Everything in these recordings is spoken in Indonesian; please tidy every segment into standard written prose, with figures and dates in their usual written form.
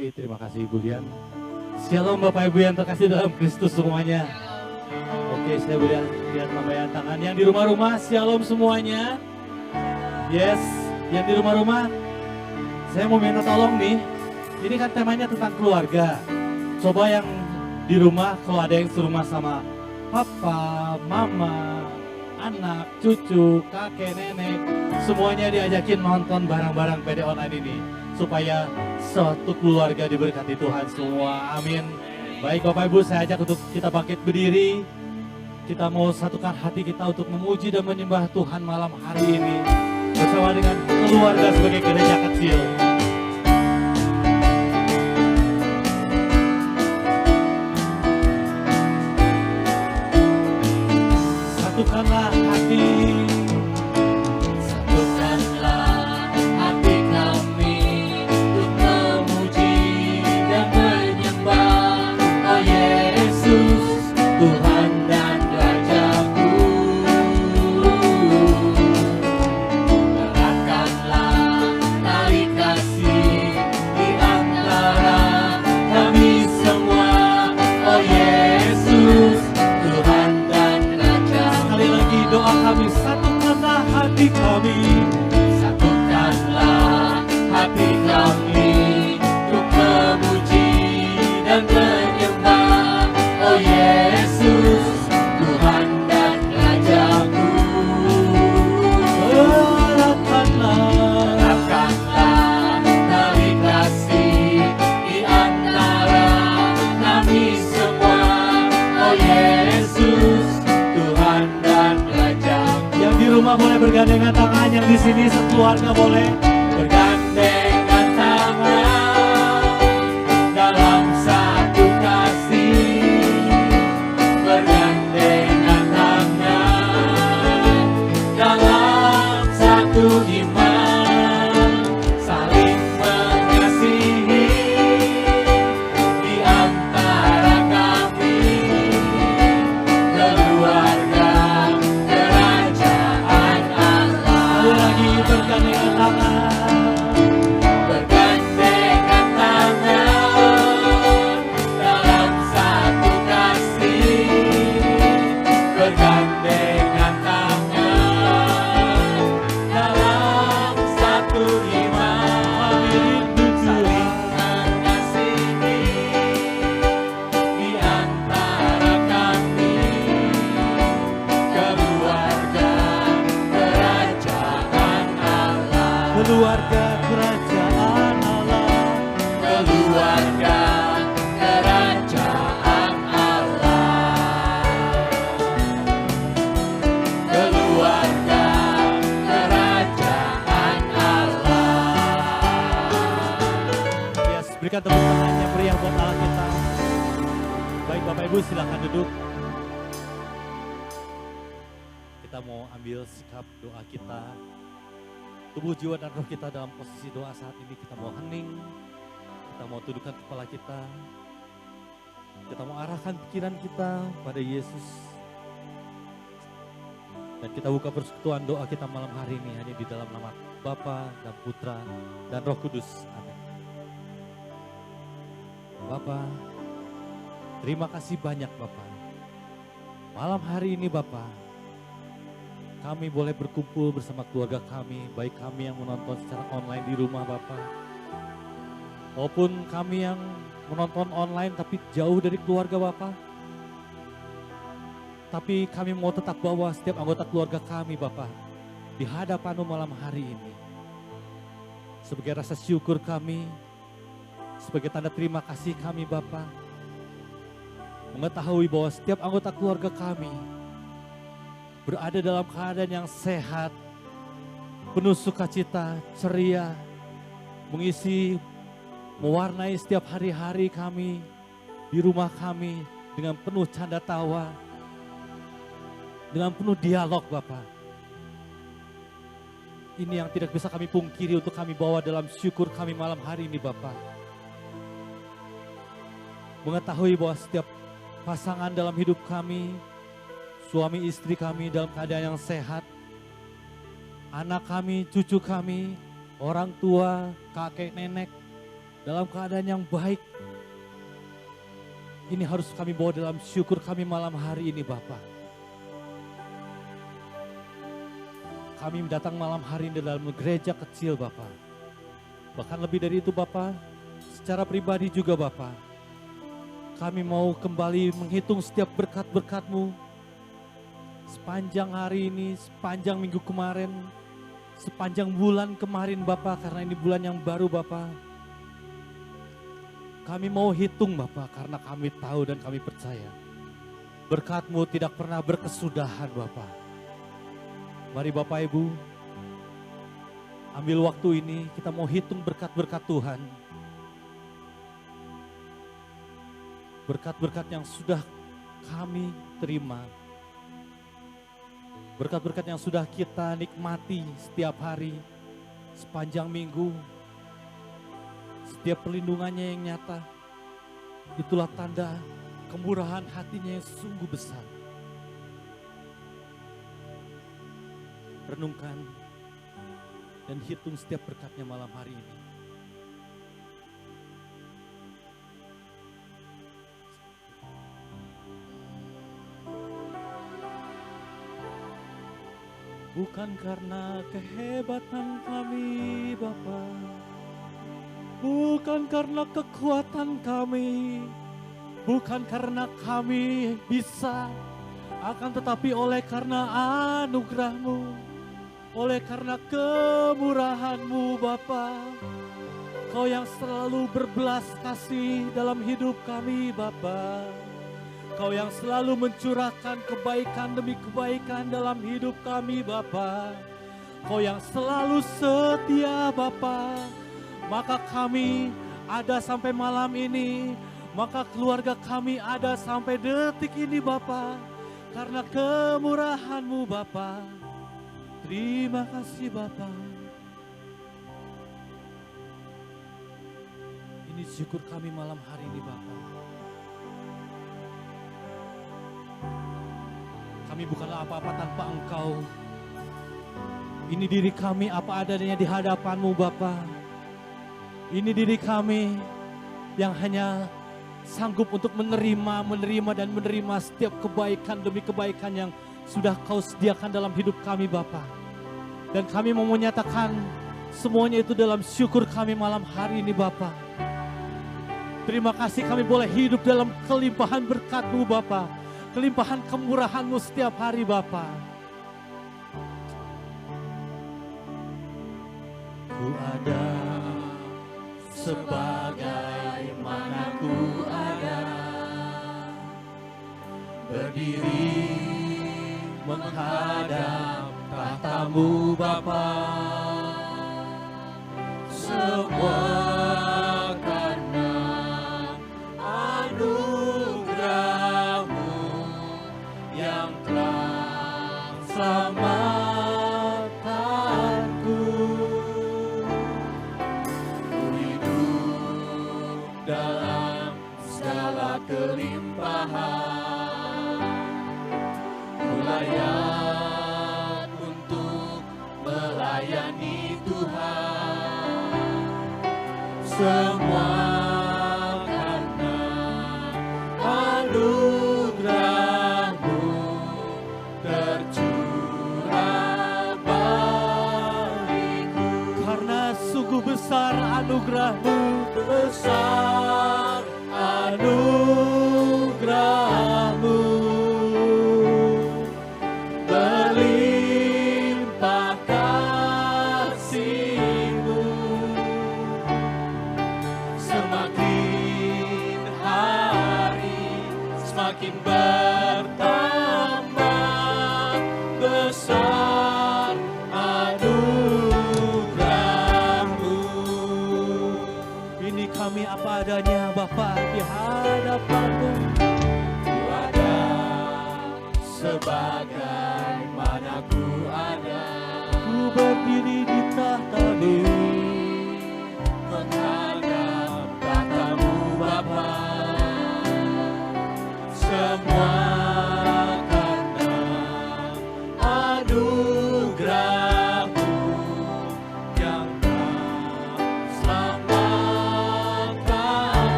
Oke, terima kasih Ibu Lian. Shalom Bapak Ibu yang terkasih dalam Kristus semuanya. Oke, saya boleh lihat lambaian tangan. Yang di rumah-rumah, shalom semuanya. Yes, yang di rumah-rumah, saya mau minta tolong nih. Ini kan temanya tentang keluarga. Coba yang di rumah, kalau ada yang serumah sama papa, mama, anak, cucu, kakek, nenek, semuanya diajakin nonton barang-barang PD online ini. Supaya suatu keluarga diberkati Tuhan semua. Amin. Baik Bapak Ibu, saya ajak untuk kita bangkit berdiri. Kita mau satukan hati kita untuk memuji dan menyembah Tuhan malam hari ini. Bersama dengan keluarga sebagai gereja kecil. Satukanlah hati. Satukanlah hati kami untuk memuji dan menyembah, oh Yesus, Tuhan dan Rajaku. Eratkanlah tali kasih di antara kami semua, oh Yesus, Tuhan dan Rajaku. Yang di rumah boleh bergandengan tangan, yang di sini sekeluarga boleh bergandengan tangan dalam satu kasih, bergandengan tangan dalam satu iman, saling mengasihi di antara kami, keluarga kerajaan Allah. lagi bergandengan tangan. Bergandengan tangan dalam satu kasih, bergandengan tangan dalam satu iman, saling mengasihi di antara kami, keluarga kerajaan Allah. Keluarga kerajaan Allah. Keluarga kerajaan Allah. Keluarga kerajaan Allah. Yes, berikan tepuk tangan yang meriah buat Allah kita. Baik Bapak Ibu, silakan duduk. Kita mau ambil sikap doa kita. Tubuh, jiwa, dan roh kita dalam posisi doa saat ini. Kita mau hening, kita mau tundukkan kepala kita, kita mau arahkan pikiran kita pada Yesus. Dan kita buka persekutuan doa kita malam hari ini hanya di dalam nama Bapa dan Putra dan Roh Kudus. Amin. Bapa, terima kasih banyak Bapa. Malam hari ini Bapa, kami boleh berkumpul bersama keluarga kami, baik kami yang menonton secara online di rumah Bapak, maupun kami yang menonton online tapi jauh dari keluarga Bapak. Tapi kami mau tetap bawa setiap anggota keluarga kami Bapak di hadapan-Mu malam hari ini. Sebagai rasa syukur kami, sebagai tanda terima kasih kami Bapak, mengetahui bahwa setiap anggota keluarga kami berada dalam keadaan yang sehat, penuh sukacita, ceria, mengisi, mewarnai setiap hari-hari kami di rumah kami dengan penuh canda tawa, dengan penuh dialog Bapak. Ini yang tidak bisa kami pungkiri untuk kami bawa dalam syukur kami malam hari ini Bapak. Mengetahui bahwa setiap pasangan dalam hidup kami, suami istri kami dalam keadaan yang sehat, anak kami, cucu kami, orang tua, kakek, nenek, dalam keadaan yang baik. Ini harus kami bawa dalam syukur kami malam hari ini Bapa. Kami datang malam hari ini dalam gereja kecil Bapa. Bahkan lebih dari itu Bapa, secara pribadi juga Bapa. Kami mau kembali menghitung setiap berkat-berkat-Mu. Sepanjang hari ini, sepanjang minggu kemarin, sepanjang bulan kemarin Bapa, karena ini bulan yang baru Bapa. Kami mau hitung Bapa, karena kami tahu dan kami percaya berkat-Mu tidak pernah berkesudahan Bapa. Mari Bapak Ibu, ambil waktu ini kita mau hitung berkat-berkat Tuhan. Berkat-berkat yang sudah kami terima. Berkat-berkat yang sudah kita nikmati setiap hari, sepanjang minggu. Setiap perlindungannya yang nyata, itulah tanda kemurahan hatinya yang sungguh besar. Renungkan dan hitung setiap berkatnya malam hari ini. Bukan karena kehebatan kami Bapa, bukan karena kekuatan kami, bukan karena kami bisa, akan tetapi oleh karena anugerah-Mu, oleh karena kemurahan-Mu Bapa. Kau yang selalu berbelas kasih dalam hidup kami Bapa. Kau yang selalu mencurahkan kebaikan demi kebaikan dalam hidup kami Bapa. Kau yang selalu setia Bapa. Maka kami ada sampai malam ini, maka keluarga kami ada sampai detik ini Bapa, karena kemurahan-Mu Bapa. Terima kasih Bapa. Ini syukur kami malam hari ini Bapa. Kami bukanlah apa-apa tanpa Engkau. Ini diri kami apa adanya di hadapan-Mu Bapa. Ini diri kami yang hanya sanggup untuk menerima dan menerima setiap kebaikan demi kebaikan yang sudah Kau sediakan dalam hidup kami Bapa. Dan kami mau menyatakan semuanya itu dalam syukur kami malam hari ini Bapa. Terima kasih kami boleh hidup dalam kelimpahan berkat-Mu Bapa. Kelimpahan kemurahan-Mu setiap hari Bapa. Ku ada sebagaimana ku ada, berdiri menghadap tahta-Mu Bapa. Semua karena anugerah-Mu yang telah selamatkanku. Dalam segala kelimpahan, ku layak untuk melayani Tuhan. Semua karena anugerah-Mu tercurah bagiku. Karena sungguh besar anugerah-Mu, besar anugerah-Mu, berlimpah kasih-Mu, semakin hari semakin bertambah besar anugerah-Mu. Ini kami apa adanya Bapa di hadapan-Mu. Ku ada sebagaimana ku ada, ku berdiri di tahta-Mu, menghadap tahta-Mu Bapa. Semua karena anugerah-Mu yang telah selamatkanku.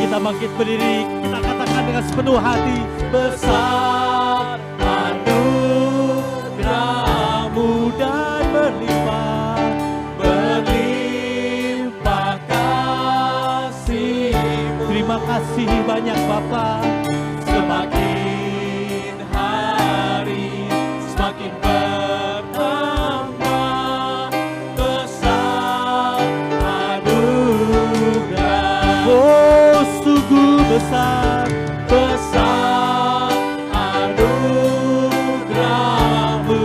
kita bangkit berdiri, kita katakan dengan sepenuh hati, besar anugerah-Mu dan berlimpah kasih-Mu. Terima kasih banyak Bapa. Semakin hari semakin bertambah besar anugerah. Oh, sungguh besar, Besar anugerah-Mu,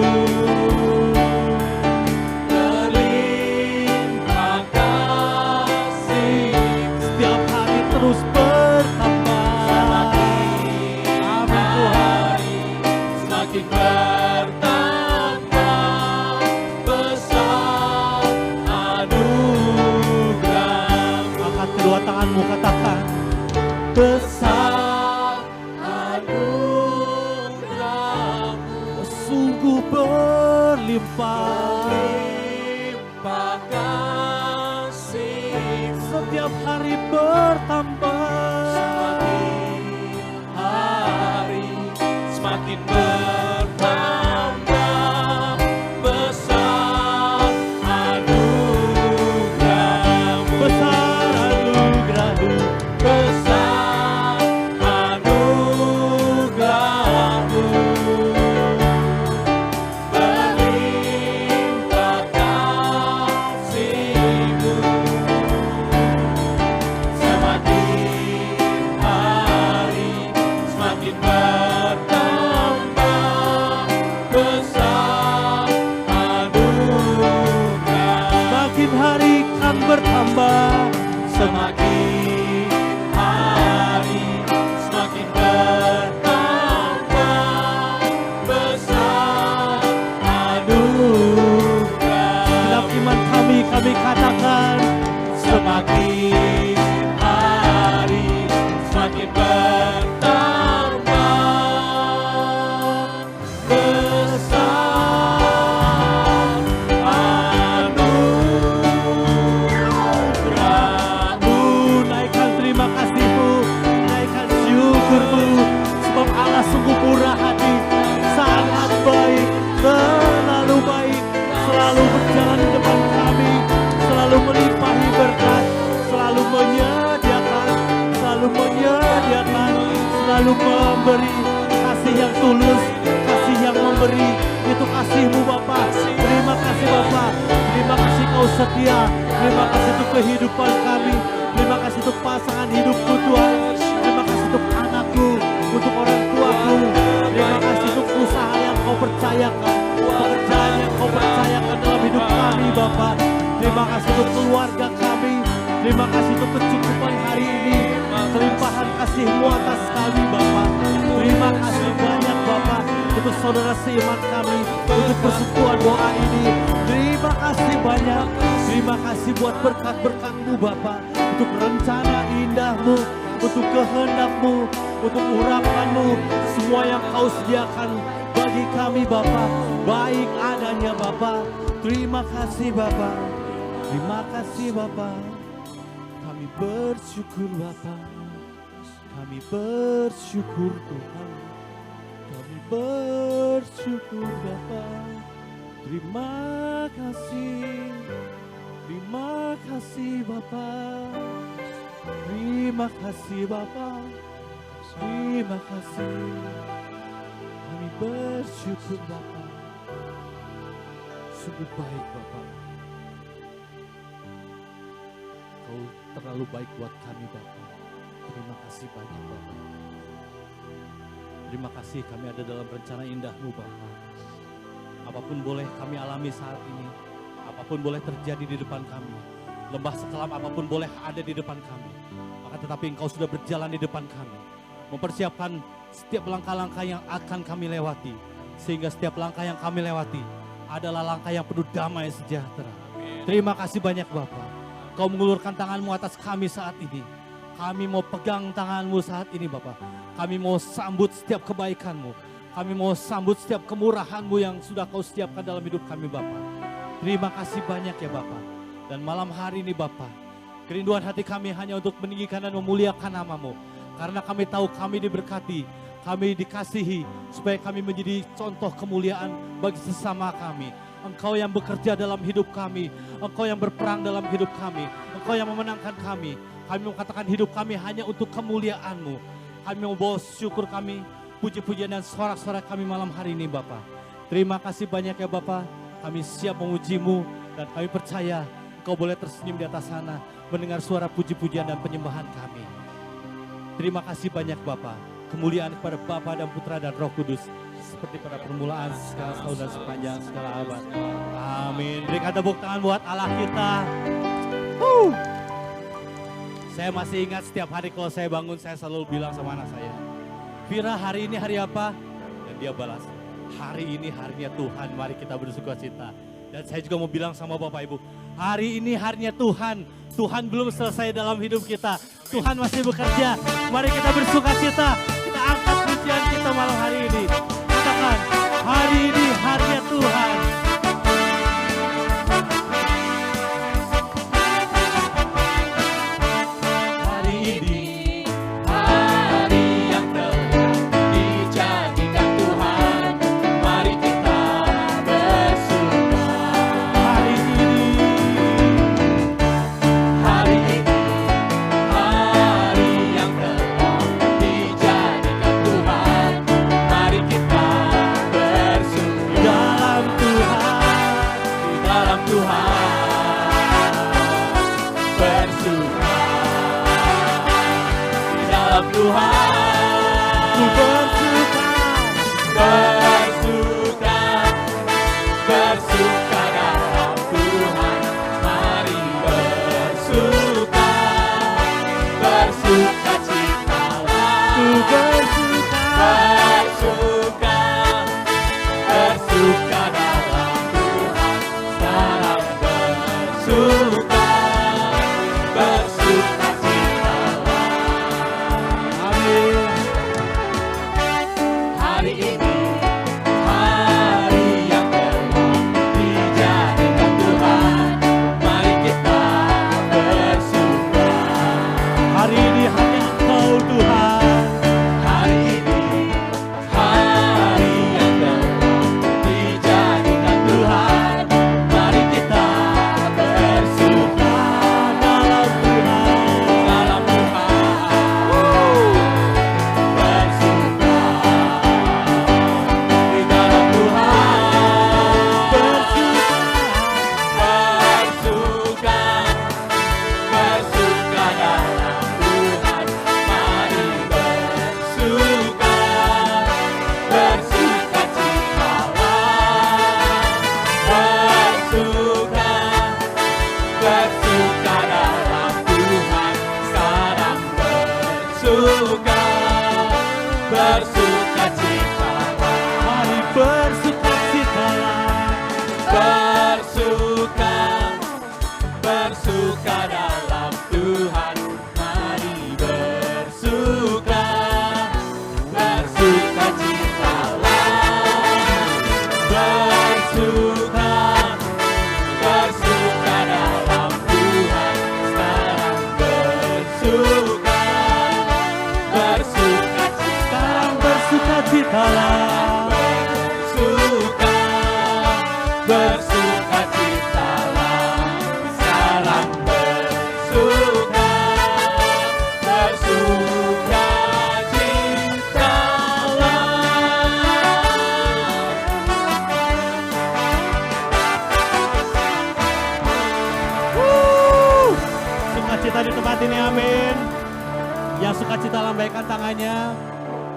berlimpah kasih, setiap hari terus bertambah. semakin hari semakin bertambah besar anugerah-Mu. Angkat kedua tanganmu, katakan, besar, Anugerah-Mu, sungguh berlimpah. limpah kasih, Setiap hari bertambah. semakin hari semakin bertambah besar anugerah-Mu, Besar anugerah-Mu, besar anugerah-Mu, berlimpah kasih-Mu, semakin hari semakin bertambah besar anugerah. makin hari kan bertambah. Semakin hari semakin bertambah besar anugerah. Dalam iman kami katakan, Semakin hari semakin bertambah besar anugerah-Mu. naikkan terima kasih-Mu, naikkan syukur-Mu, sebab Allah sungguh murah hati, sangat baik, selalu baik, selalu berjalan di depan kami, selalu melimpahi berkat, selalu menyediakan, selalu memberi kasih yang tulus, kasih yang memberi, itu kasih-Mu Bapa. Terima kasih Bapa, terima kasih Kau setia, terima kasih untuk kehidupan kami, terima kasih untuk pasangan hidupku Tuhan, terima kasih untuk anakku, untuk orang tuaku, terima kasih untuk usaha yang Kau percayakan, pekerjaan yang Kau percayakan dalam hidup kami Bapa. Terima kasih untuk keluarga kami, terima kasih untuk kecukupan hari ini, kelimpahan kasih-Mu atas kami Bapa. Terima kasih banyak Bapa untuk saudara seiman kami, untuk persekutuan doa ini. Terima kasih banyak, terima kasih buat berkat-berkat-Mu Bapa, untuk rencana indah-Mu, untuk kehendak-Mu, untuk urapan-Mu, semua yang Kau sediakan bagi kami Bapa, baik adanya Bapa. Terima kasih Bapa, terima kasih Bapa. Kami bersyukur Bapa, kami bersyukur Tuhan, kami bersyukur Bapa. Terima kasih Bapa, terima kasih Bapa, terima kasih. Kami bersyukur Bapa, sungguh baik Bapa. Kau terlalu baik buat kami Bapa. Terima kasih banyak Bapa. Terima kasih kami ada dalam rencana indah-Mu Bapa. Apapun boleh kami alami saat ini, apapun boleh terjadi di depan kami, lembah sekelam apapun boleh ada di depan kami, maka tetapi Engkau sudah berjalan di depan kami, mempersiapkan setiap langkah-langkah yang akan kami lewati, sehingga setiap langkah yang kami lewati adalah langkah yang penuh damai sejahtera. Terima kasih banyak Bapa. Kau mengulurkan tangan-Mu atas kami saat ini. Kami mau pegang tangan-Mu saat ini Bapa. Kami mau sambut setiap kebaikan-Mu. Kami mau sambut setiap kemurahan-Mu yang sudah Kau sediakan dalam hidup kami Bapa. Terima kasih banyak ya Bapa. Dan malam hari ini Bapa, Kerinduan hati kami hanya untuk meninggikan dan memuliakan nama-Mu. Karena kami tahu kami diberkati, kami dikasihi, supaya kami menjadi contoh kemuliaan bagi sesama kami. Engkau yang bekerja dalam hidup kami, Engkau yang berperang dalam hidup kami, Engkau yang memenangkan kami. Kami mengatakan hidup kami hanya untuk kemuliaan-Mu. Kami membawa syukur kami, puji-pujian dan sorak-sorak kami malam hari ini Bapa. Terima kasih banyak ya Bapa. Kami siap memuji-Mu dan kami percaya Engkau boleh tersenyum di atas sana mendengar suara puji-pujian dan penyembahan kami. Terima kasih banyak Bapa. Kemuliaan kepada Bapa dan Putra dan Roh Kudus seperti pada permulaan segala tahun dan sepanjang segala abad. Amin. Berikan tepuk tangan buat Allah kita. Saya masih ingat setiap hari kalau saya bangun saya selalu bilang sama anak saya, Vira, hari ini hari apa? Dan dia balas, hari ini harinya Tuhan, mari kita bersuka cita. Dan saya juga mau bilang sama Bapak Ibu, hari ini harinya Tuhan. Tuhan belum selesai dalam hidup kita. Tuhan masih bekerja. Mari kita bersuka cita. Kita angkat pujian kita malam hari ini. Katakan, hari ini harinya Tuhan. Hari ini hari yang telah dijadikan Tuhan, mari kita bersuka. Hari ini Hari ini hari yang telah dijadikan Tuhan, mari kita bersuka. dalam Tuhan. Di dalam Tuhan bersuka. Di dalam Tuhan Ku bersuka. bersuka. Bersuka dalam Tuhan, mari bersuka. Bersuka citalah. Ku bersuka. Bersuka. Bersuka dalam Tuhan, sekarang bersuka. Bersuka citalah. Amin. Hari ini hari yang telah dijadikan Tuhan, mari kita bersuka. Hari ini hanya Engkau Tuhan. Hari ini hari yang telah dijadikan Tuhan, mari kita bersuka. Dalam Tuhan. Dalam Tuhan bersuka. Di dalam Tuhan bersuka. Bersuka dalam Tuhan, mari bersuka. Bersuka citalah. Bersuka. Bersuka dalam Tuhan, sekarang bersuka. Bersuka citalah. Mari bersuka citalah. Bersuka. Bersuka dalam Tuhan, mari bersuka. Bersuka citalah. Bersuka. Bersuka dalam Tuhan, sekarang bersuka. Bersuka Sekarang bersuka citalah. bersuka. Bersuka citalah. Sekarang bersuka. Bersuka citalah. Sukacita di tempat ini, amin. Yang sukacita lambaikan tangannya.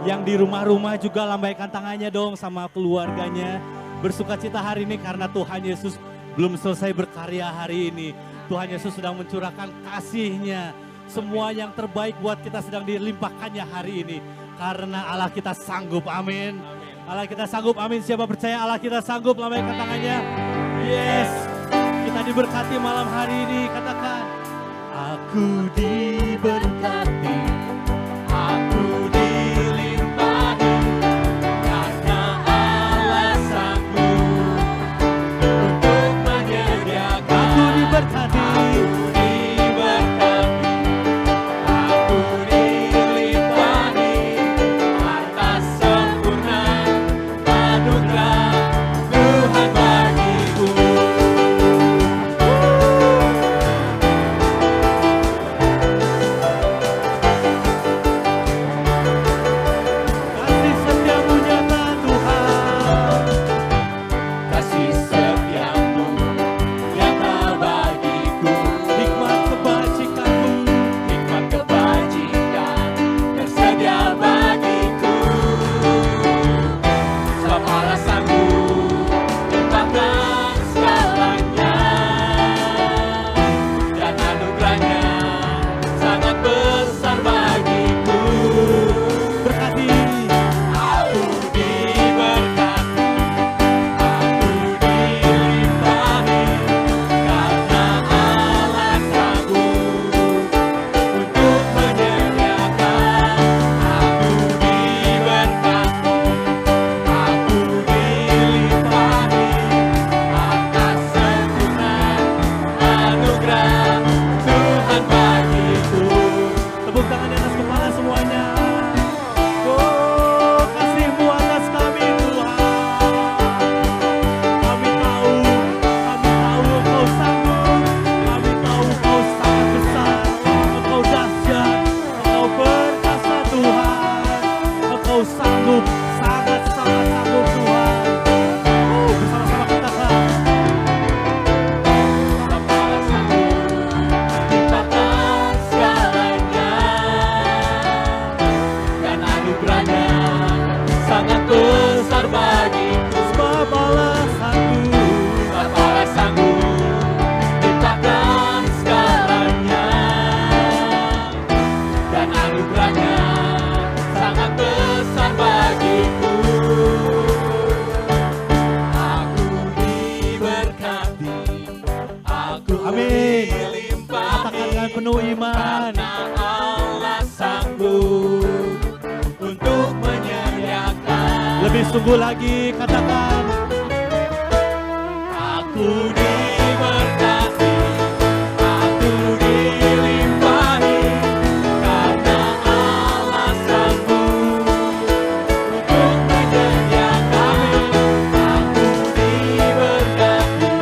Yang di rumah-rumah juga lambaikan tangannya dong sama keluarganya. Bersukacita hari ini karena Tuhan Yesus belum selesai berkarya hari ini. Tuhan Yesus sedang mencurahkan kasih-Nya. Semua yang terbaik buat kita sedang dilimpahkannya hari ini. Karena Allah kita sanggup, amin. Allah kita sanggup, amin. Siapa percaya Allah kita sanggup, lambaikan tangannya. Yes, kita diberkati malam hari ini, katakan. Aku diberkati, Aku dilimpahi karena Allah sanggup untuk menyediakan. aku diberkati. Aku diberkati semuanya. Oh, kasih-Mu atas kami Tuhan. Kami tahu Engkau sanggup, kami tahu Engkau sangat besar, Engkau dahsyat, Engkau perkasa Tuhan, Engkau sanggup, sangat-sangat sanggup Tuhan. Bersama-sama kita kan. Bapa sanggup menciptakan segalanya, dan anugerahnya sangat besar bagiku. Bapalah sanggup, Bapa sanggup menciptakan segalanya, dan anugerahnya sangat besar bagiku. Aku diberkati, aku Amin. dilimpahi, Katakan dengan penuh iman. karena Allah sanggup untuk menyediakan. Lebih sungguh lagi katakan. Aku diberkati, aku dilimpahi, karena Allah sanggup untuk menyediakan. Aku diberkati,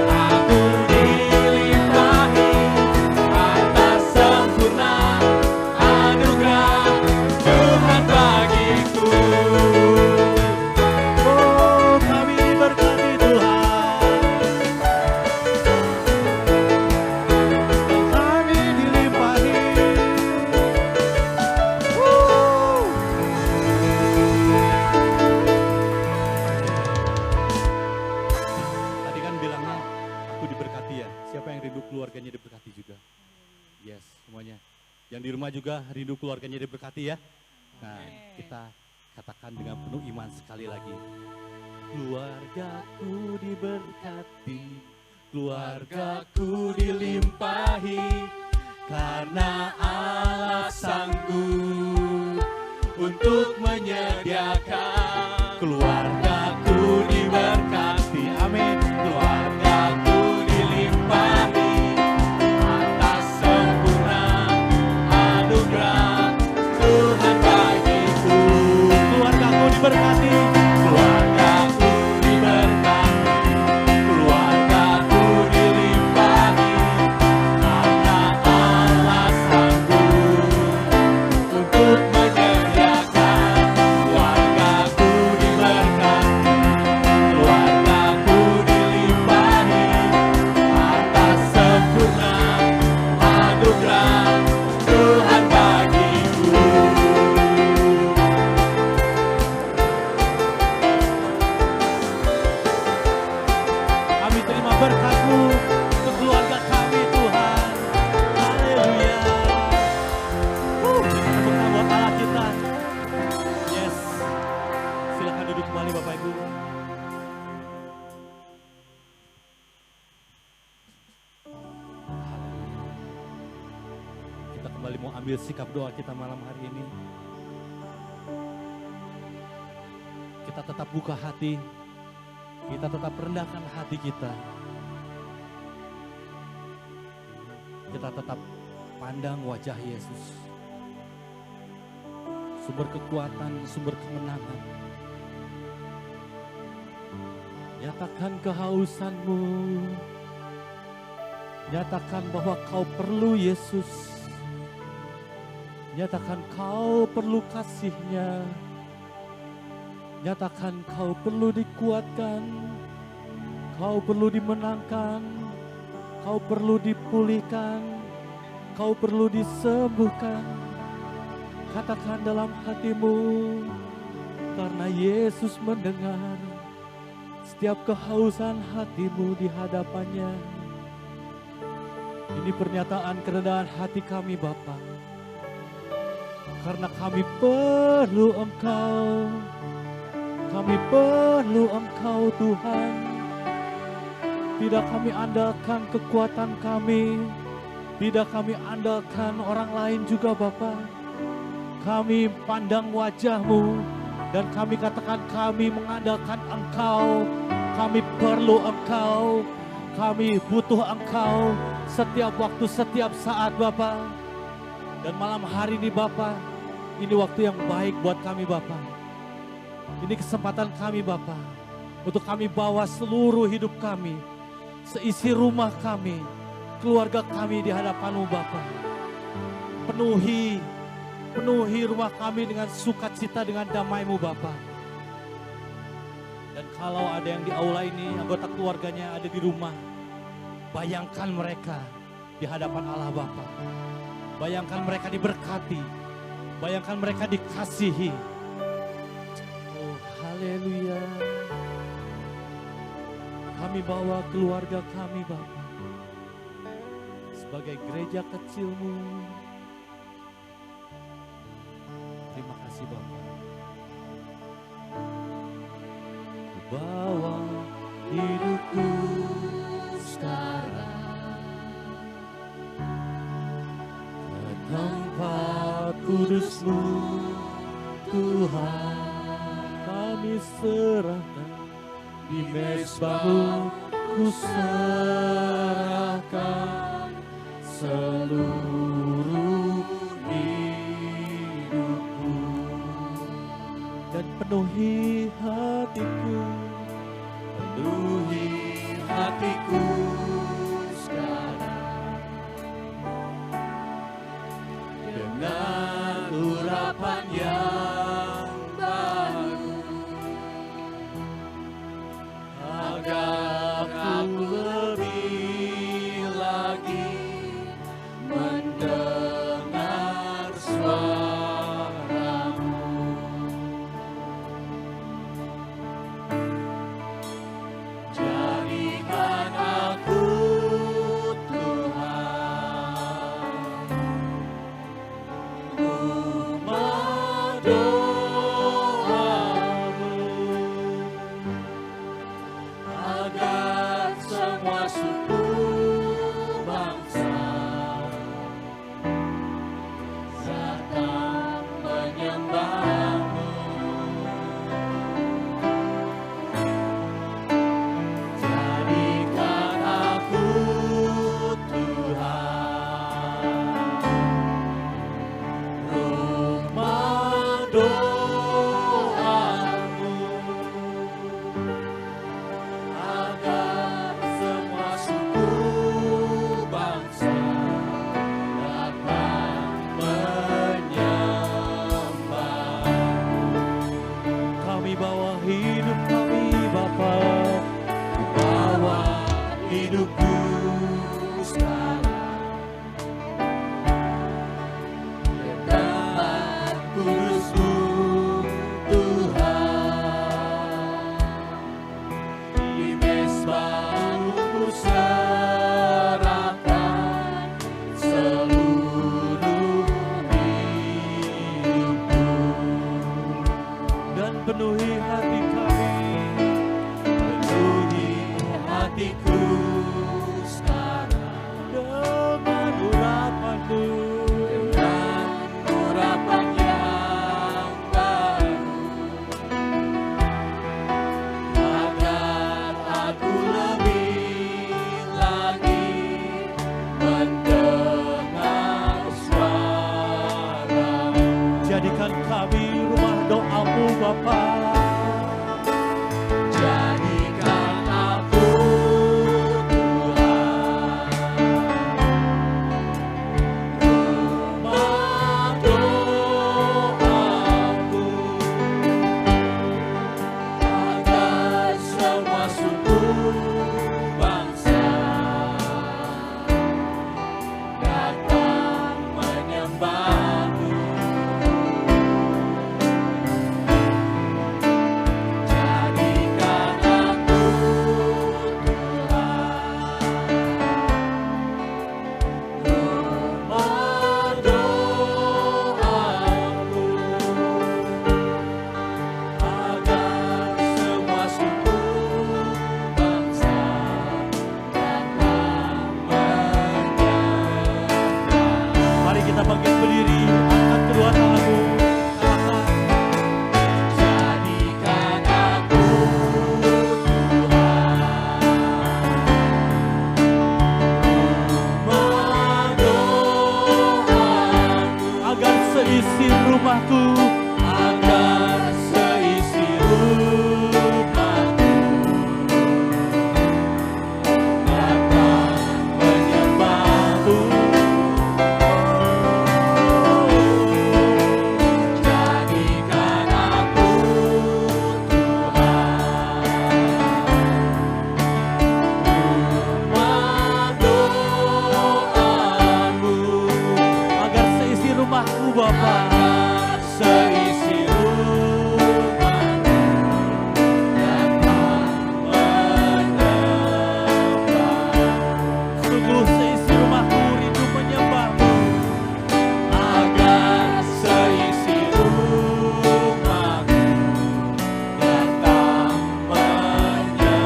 aku dilimpahi, atas sempurna anugerah Tuhan bagiku. Oh, kami diberkati Tuhan. Kami dilimpahi. Tadi kan bilangnya aku diberkati ya. Siapa yang rindu keluarganya diberkati juga? Yes, semuanya. Yang di rumah juga rindu keluarganya diberkati ya. Nah, kita katakan dengan penuh iman sekali lagi. Keluargaku diberkati, keluargaku dilimpahi, karena Allah sanggup Untuk menyediakan keluargaku diberkati. Amin. keluargaku dilimpahi, atas sempurna anugerah Tuhan bagiku. Keluargaku diberkati. Keluargaku diberkati, keluargaku dilimpahi, karena Allah sanggup untuk menyediakan. Keluargaku diberkati, keluargaku dilimpahi, atas sempurna anugerah Tuhan bagiku. Kami terima berkat-Mu untuk keluarga kami Tuhan. Haleluya. Kita tepuk tangan buat Allah kita. Yes. Silakan duduk kembali Bapak Ibu. Kita kembali mau ambil sikap doa kita malam hari ini. Kita tetap buka hati. Kita tetap rendahkan hati kita. Kita tetap pandang wajah Yesus. Sumber kekuatan, sumber kemenangan. Nyatakan kehausanmu. Nyatakan bahwa kau perlu Yesus. Nyatakan kau perlu kasih-Nya. Nyatakan kau perlu dikuatkan, kau perlu dimenangkan, kau perlu dipulihkan, kau perlu disembuhkan. Katakan dalam hatimu, karena Yesus mendengar setiap kehausan hatimu di hadapannya. Ini pernyataan kerendahan hati kami Bapa. Karena kami perlu Engkau. Kami perlu Engkau Tuhan. Tidak kami andalkan kekuatan kami. Tidak kami andalkan orang lain juga Bapa. Kami pandang wajah-Mu. Dan kami katakan kami mengandalkan Engkau. Kami perlu Engkau. Kami butuh Engkau setiap waktu, setiap saat Bapa. Dan malam hari ini Bapa, ini waktu yang baik buat kami Bapa. Ini kesempatan kami Bapa, untuk kami bawa seluruh hidup kami, seisi rumah kami, keluarga kami di hadapan-Mu Bapa. Penuhi rumah kami dengan sukacita, dengan damai-Mu Bapa. Dan kalau ada yang di aula ini, anggota keluarganya ada di rumah, bayangkan mereka di hadapan Allah Bapa. Bayangkan mereka diberkati, bayangkan mereka dikasihi. Oh haleluya. Kami bawa keluarga kami Bapa, sebagai gereja kecil-Mu. Terima kasih Bapa. Ku bawa hidupku sekarang ke tempat kudus-Mu Tuhan. Kami serahkan di mezbah-Mu, ku serahkan seluruh hidupku. Dan penuhi hatiku, penuhi hatiku sekarang dengan urapan yang baru, agar aku lebih lagi mendengar suara-Mu. Jadikan aku Tuhan rumah doa-Mu, agar semua suku bangsa datang menyembah-Mu. Jadikan aku Tuhan rumah doa-Mu, agar semua suku bangsa datang menyembah. Kami bawa hidup kami Bapa, bawa hidupku sekarang ke tempat kudus-Mu Tuhan. Di mezbah-Mu ku serahkan seluruh hidupku. Dan penuhi hati kami, penuhi hatiku sekarang dengan urapan-Mu, dengan urapan yang baru, agar aku lebih lagi mendengar suara-Mu. Jadikan kami rumah doa-Mu Bapa. Jadikan aku Tuhan rumah doa-Mu, agar semua suku bangsa datang menyembah-Mu. seisi rumahku, agar seisi rumahku akan menyembahmu. Jadikan aku Tuhan, rumah doamu, agar seisi rumahku Bapa. agar seisi rumahku dapat menyembah. Sungguh seisi rumahku rindu menyembahmu. Agar seisi rumahku datang menyembahmu.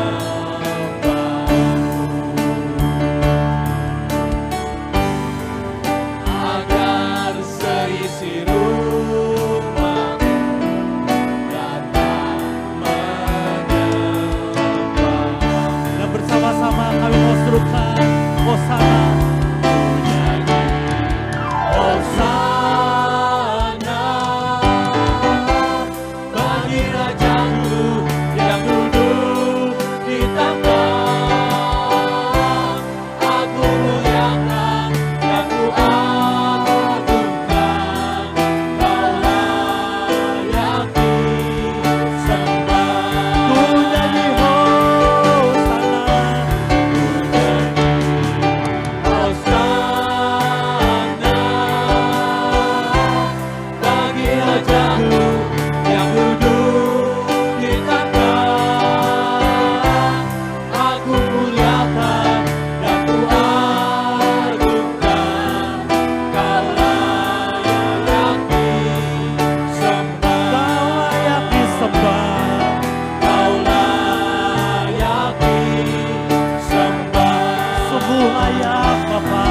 Agar seisi rumahku datang menyembahmu. Dan bersama-sama kami mau serukan Hosana. Hosana bagi Rajaku yang duduk di tahta. Aku muliakan dan ku agungkan, Kau layak disembah. Ku nyanyi Hosana. Hosana bagi Rajaku yang duduk di tahta. Aku muliakan dan ku agungkan, Kau layak disembah. Kau layak disembah. Kau layak disembah. Sungguh layak Bapa.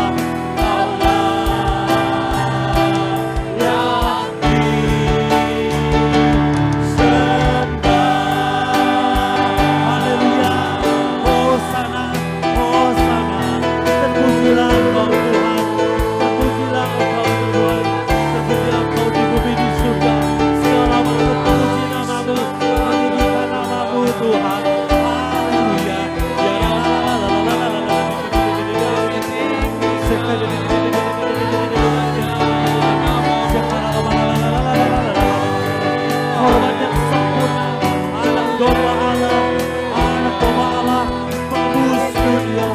Kau layak disembah. Haleluya. Hosana, Hosana. Terpujilah Engkau Tuhan. Terpujilah Engkau Tuhan. Terpujilah Engkau di bumi di surga. Segala makhluk terpuji namamu. Meninggikan namamu Tuhan. Haleluya. Ya hormat yang sempurna, anak domba Allah, anak domba Allah, penebus dunia,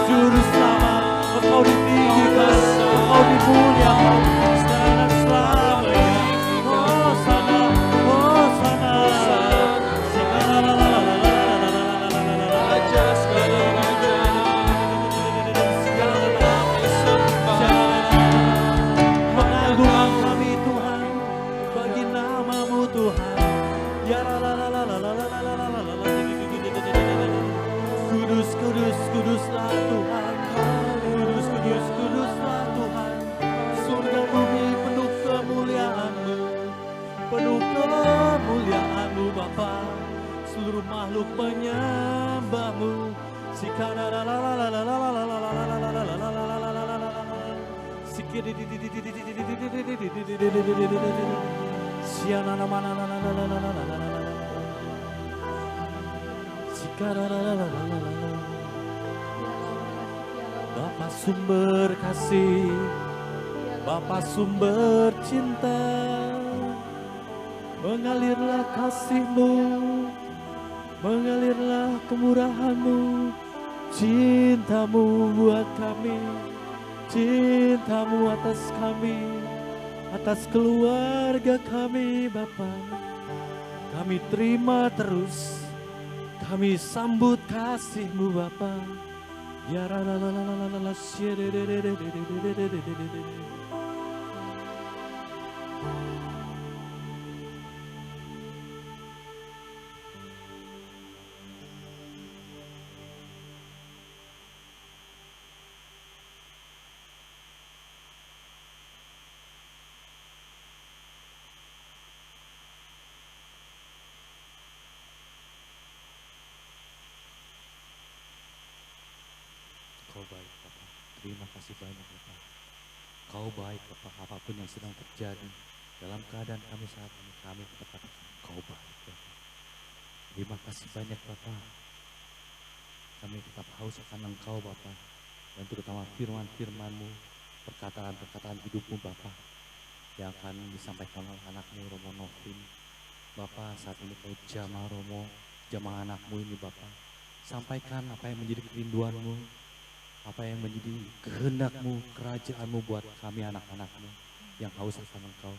juru selamat. Engkau ditinggikan, Engkau dimuliakan sekarang dan selamanya. Hosana, Hosana. Raja segala raja, segala kami sembah. Mengagungkan kami Tuhan, bagi namamu Tuhan. Ya Kudus, kudus, kuduslah Tuhan. Kudus, kudus, kuduslah Tuhan. Surga bumi penuh kemuliaan-Mu, penuh kemuliaan-Mu Bapa. Seluruh makhluk menyembah-Mu. Bapa sumber kasih, Bapa sumber cinta, mengalirlah kasih-Mu, mengalirlah kemurahan-Mu, cinta-Mu buat kami, cinta-Mu atas kami, atas keluarga kami Bapa. Kami terima terus, kami sambut kasih-Mu Bapa. Ya Kau baik Bapa, terima kasih banyak Bapa. Engkau baik Bapa, apapun yang sedang terjadi dalam keadaan kami saat ini, kami tetap katakan Engkau baik Bapa. Terima kasih banyak Bapa. Kami tetap haus akan Engkau Bapa, dan terutama firman-firman-Mu, perkataan-perkataan hidup-Mu Bapa, yang akan disampaikan oleh anak-Mu Romo Novin. Bapa, saat ini Kau jamah Romo, jamah anak-Mu ini Bapa. Sampaikan apa yang menjadi kerinduan-Mu, apa yang menjadi kehendak-Mu, kerajaan-Mu buat kami anak-anak-Mu yang haus akan Engkau.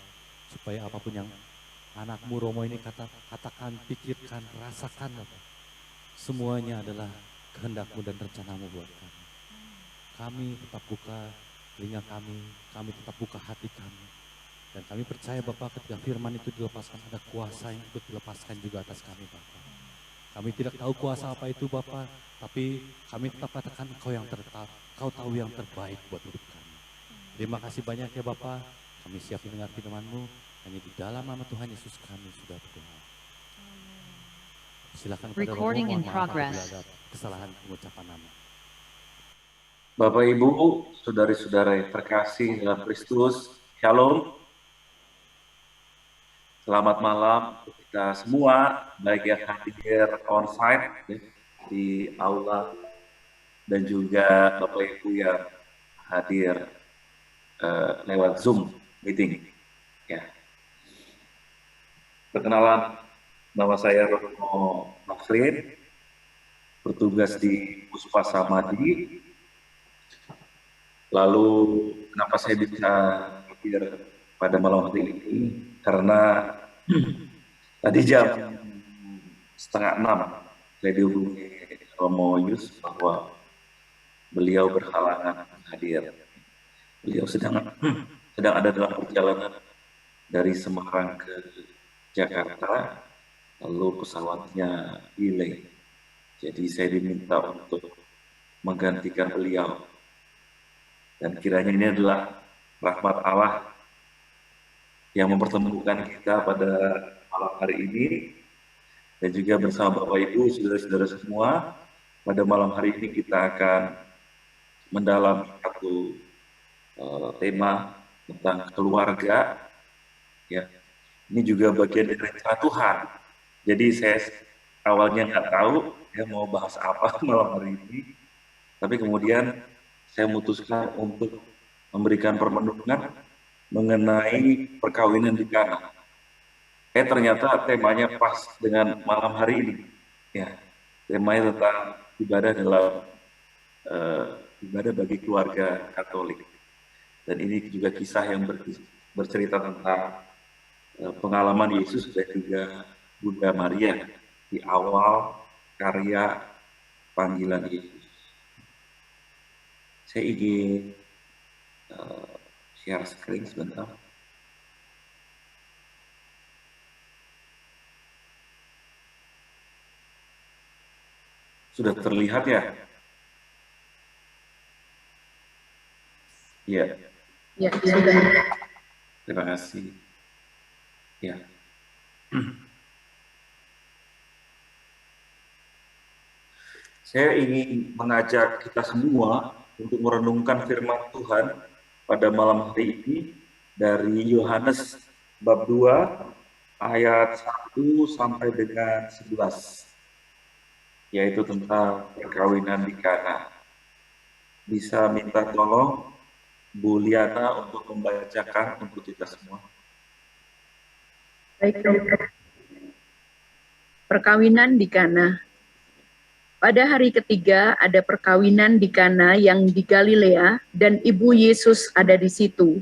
Supaya apapun yang anak-Mu Romo ini katakan, pikirkan, rasakan Bapa, semuanya adalah kehendak-Mu dan rencana-Mu buat kami. Kami tetap buka telinga kami tetap buka hati kami. Dan kami percaya Bapak, ketika firman itu dilepaskan, ada kuasa yang ikut dilepaskan juga atas kami Bapak. Kami tidak tahu kuasa apa itu Bapak, tapi kami tetap katakan Engkau yang Kau tahu yang terbaik buat hidup kami. Terima kasih banyak ya Bapak, kami siap mendengar firman-Mu, hanya di dalam nama Tuhan Yesus kami sudah berdoa. Silakan kepada Romo, mohon maaf apabila ada kesalahan pengucapan nama. Bapak Ibu, saudari-saudara yang terkasih dalam Kristus, Shalom. Selamat malam untuk kita semua, baik yang hadir on-site di aula dan juga Bapak Ibu yang hadir lewat Zoom meeting. Ya. Perkenalan, nama saya Romo Novin, bertugas di Puspa Samadi. Lalu kenapa saya bisa hadir pada malam hari ini? Karena tadi jam 5:30 saya dihubungi Romo Yus bahwa beliau berhalangan hadir. Beliau sedang ada dalam perjalanan dari Semarang ke Jakarta, lalu pesawatnya delay. Jadi saya diminta untuk menggantikan beliau. Dan kiranya ini adalah rahmat Allah yang mempertemukan kita pada malam hari ini, dan juga bersama Bapak Ibu, saudara-saudara semua, pada malam hari ini kita akan mendalami satu tema tentang keluarga. Ya, ini juga bagian dari rencana Tuhan. Jadi saya awalnya nggak tahu ya mau bahas apa malam hari ini, tapi kemudian saya memutuskan untuk memberikan permenungan mengenai perkawinan di Kana. Ternyata temanya pas dengan malam hari ini. Ya, temanya tentang ibadah dalam ibadah bagi keluarga Katolik. Dan ini juga kisah yang bercerita tentang pengalaman Yesus dan juga Bunda Maria di awal karya panggilan Yesus. Saya ingin share screen sebentar. Sudah terlihat ya? Ya. Ya, sudah. Terima kasih. Ya. Saya ingin mengajak kita semua untuk merenungkan firman Tuhan pada malam hari ini dari Yohanes bab 2 ayat 1 sampai dengan 11, yaitu tentang perkawinan di Kana. Bisa minta tolong Bu Liana untuk membacakan untuk kita semua. Baik. Perkawinan di Kana. Pada hari ketiga ada perkawinan di Kana yang di Galilea, dan ibu Yesus ada di situ.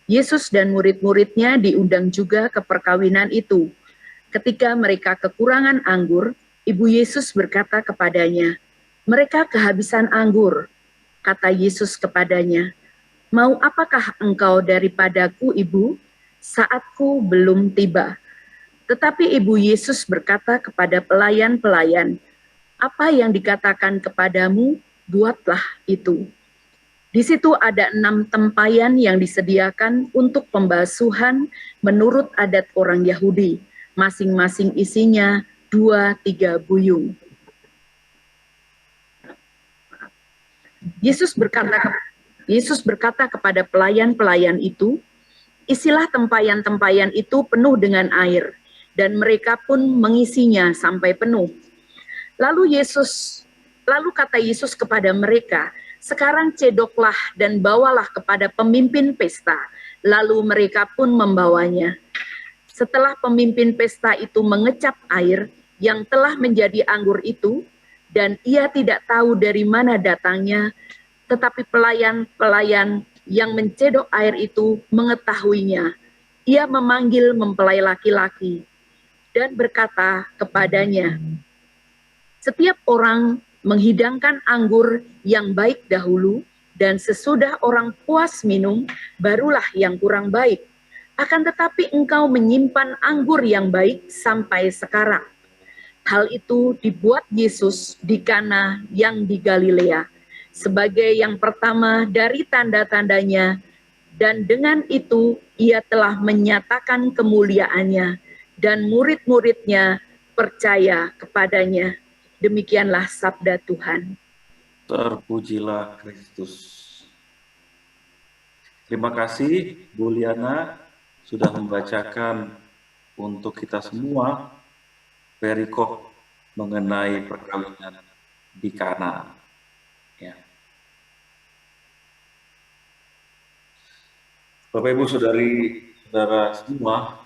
Yesus dan murid-muridnya diundang juga ke perkawinan itu. Ketika mereka kekurangan anggur, ibu Yesus berkata kepadanya, "Mereka kehabisan anggur." Kata Yesus kepadanya, "Mau apakah engkau daripadaku, ibu? Saatku belum tiba." Tetapi ibu Yesus berkata kepada pelayan-pelayan, "Apa yang dikatakan kepadamu, buatlah itu." Di situ ada 6 tempayan yang disediakan untuk pembasuhan menurut adat orang Yahudi. Masing-masing isinya 2-3 buyung. Yesus berkata Yesus berkata kepada pelayan-pelayan itu, "Isilah tempayan-tempayan itu penuh dengan air," dan mereka pun mengisinya sampai penuh. Lalu kata Yesus kepada mereka, "Sekarang cedoklah dan bawalah kepada pemimpin pesta." Lalu mereka pun membawanya. Setelah pemimpin pesta itu mengecap air yang telah menjadi anggur itu, dan ia tidak tahu dari mana datangnya, tetapi pelayan-pelayan yang mencedok air itu mengetahuinya. Ia memanggil mempelai laki-laki dan berkata kepadanya, "Setiap orang menghidangkan anggur yang baik dahulu, dan sesudah orang puas minum, barulah yang kurang baik. Akan tetapi engkau menyimpan anggur yang baik sampai sekarang." Hal itu dibuat Yesus di Kana yang di Galilea sebagai yang pertama dari tanda-tandanya, dan dengan itu ia telah menyatakan kemuliaannya, dan murid-muridnya percaya kepadanya. Demikianlah sabda Tuhan. Terpujilah Kristus. Terima kasih Bu Liana sudah membacakan untuk kita semua perikop mengenai perkawinan di Kana. Ya. Bapak Ibu saudara semua,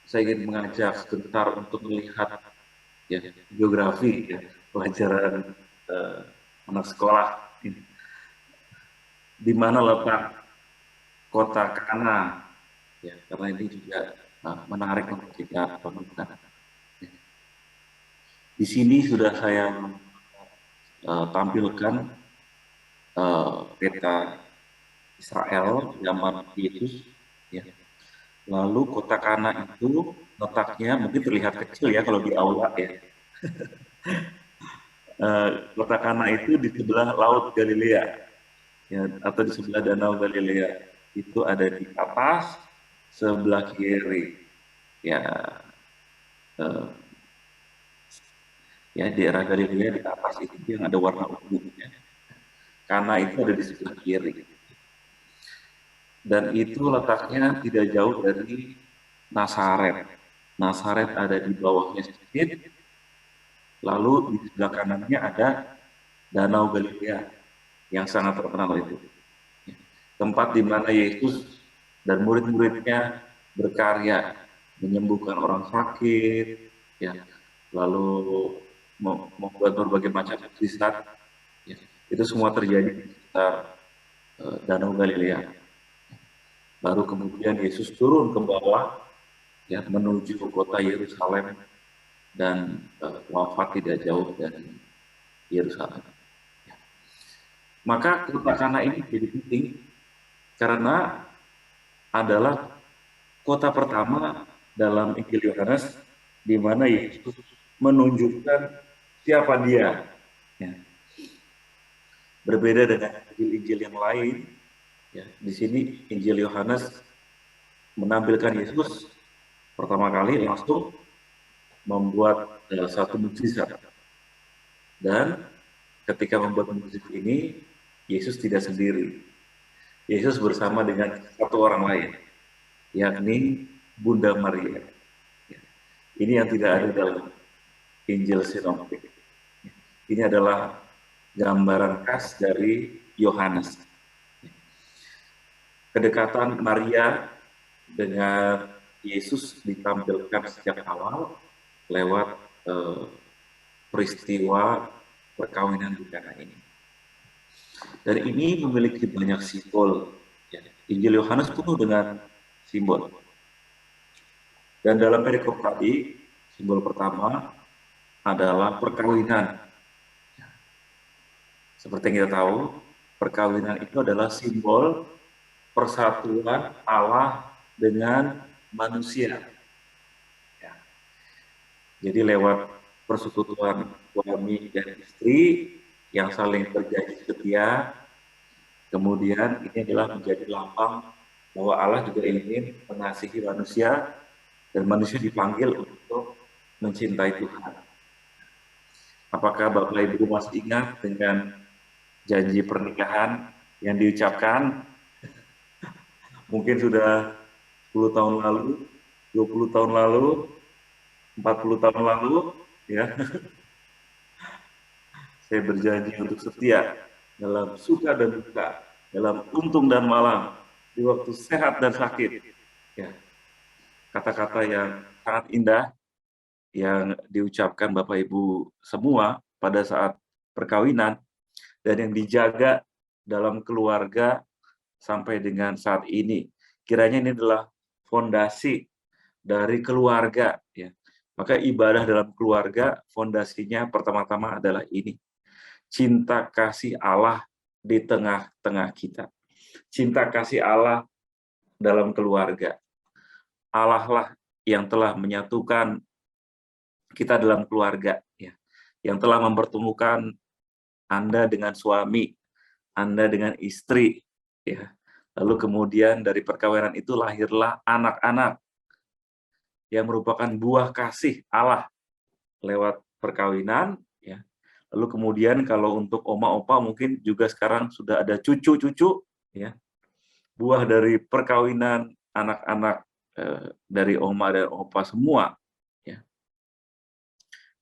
saya ingin mengajak sebentar untuk melihat ya, geografi ya, pelajaran anak sekolah ini. Di mana letak kota Kana? Ya, karena ini juga menarik untuk kita renungkan. Di sini sudah saya tampilkan peta Israel zaman Yesus. Ya. Lalu kota Kana itu letaknya mungkin terlihat kecil ya kalau di aula ya. Kota Kana itu di sebelah Laut Galilea, ya, atau di sebelah Danau Galilea. Itu ada di atas sebelah kiri, ya, ya daerah Galilea di atas itu yang ada warna ungu. Ya. Kana itu ada di sebelah kiri, dan itu letaknya tidak jauh dari Nazaret. Nazaret ada di bawahnya sedikit. Lalu di sebelah kanannya ada Danau Galilea yang sangat terkenal itu. Tempat di mana Yesus dan murid-muridnya berkarya menyembuhkan orang sakit, ya, lalu membuat berbagai macam mukjizat. Ya, itu semua terjadi di sekitar Danau Galilea. Baru kemudian Yesus turun ke bawah, ya, menuju kota Yerusalem, dan wafat tidak jauh dari Yerusalem. Ya. Maka kota Kana ini jadi penting karena adalah kota pertama dalam Injil Yohanes di mana Yesus menunjukkan siapa dia. Ya. Berbeda dengan Injil-Injil yang lain, ya, di sini Injil Yohanes menampilkan Yesus pertama kali langsung membuat satu mukjizat. Dan ketika membuat mukjizat ini, Yesus tidak sendiri. Yesus bersama dengan satu orang lain, yakni Bunda Maria. Ini yang tidak ada dalam Injil Sinoptik. Ini adalah gambaran khas dari Yohanes. Kedekatan Maria dengan Yesus ditampilkan sejak awal lewat peristiwa perkawinan di Kana ini. Dan ini memiliki banyak simbol. Ya. Injil Yohanes penuh dengan simbol. Dan dalam perikop tadi, simbol pertama adalah perkawinan. Seperti yang kita tahu, perkawinan itu adalah simbol persatuan Allah dengan manusia. Ya. Jadi lewat persekutuan suami dan istri yang saling berjanji setia, kemudian ini adalah menjadi lambang bahwa Allah juga ingin mengasihi manusia dan manusia dipanggil untuk mencintai Tuhan. Apakah Bapak Ibu masih ingat dengan janji pernikahan yang diucapkan mungkin sudah 10 tahun lalu, 20 tahun lalu, 40 tahun lalu, ya. Saya berjanji untuk setia dalam suka dan duka, dalam untung dan malang, di waktu sehat dan sakit. Ya, kata-kata yang sangat indah yang diucapkan Bapak Ibu semua pada saat perkawinan dan yang dijaga dalam keluarga sampai dengan saat ini. Kiranya ini adalah fondasi dari keluarga, ya. Maka ibadah dalam keluarga fondasinya pertama-tama adalah ini. Cinta kasih Allah di tengah-tengah kita. Cinta kasih Allah dalam keluarga. Allah lah yang telah menyatukan kita dalam keluarga, ya. Yang telah mempertemukan Anda dengan suami, Anda dengan istri, ya. Lalu kemudian dari perkawinan itu lahirlah anak-anak yang merupakan buah kasih Allah lewat perkawinan, ya. Lalu kemudian kalau untuk oma-opa mungkin juga sekarang sudah ada cucu-cucu, ya. Buah dari perkawinan anak-anak dari oma dan opa semua, ya.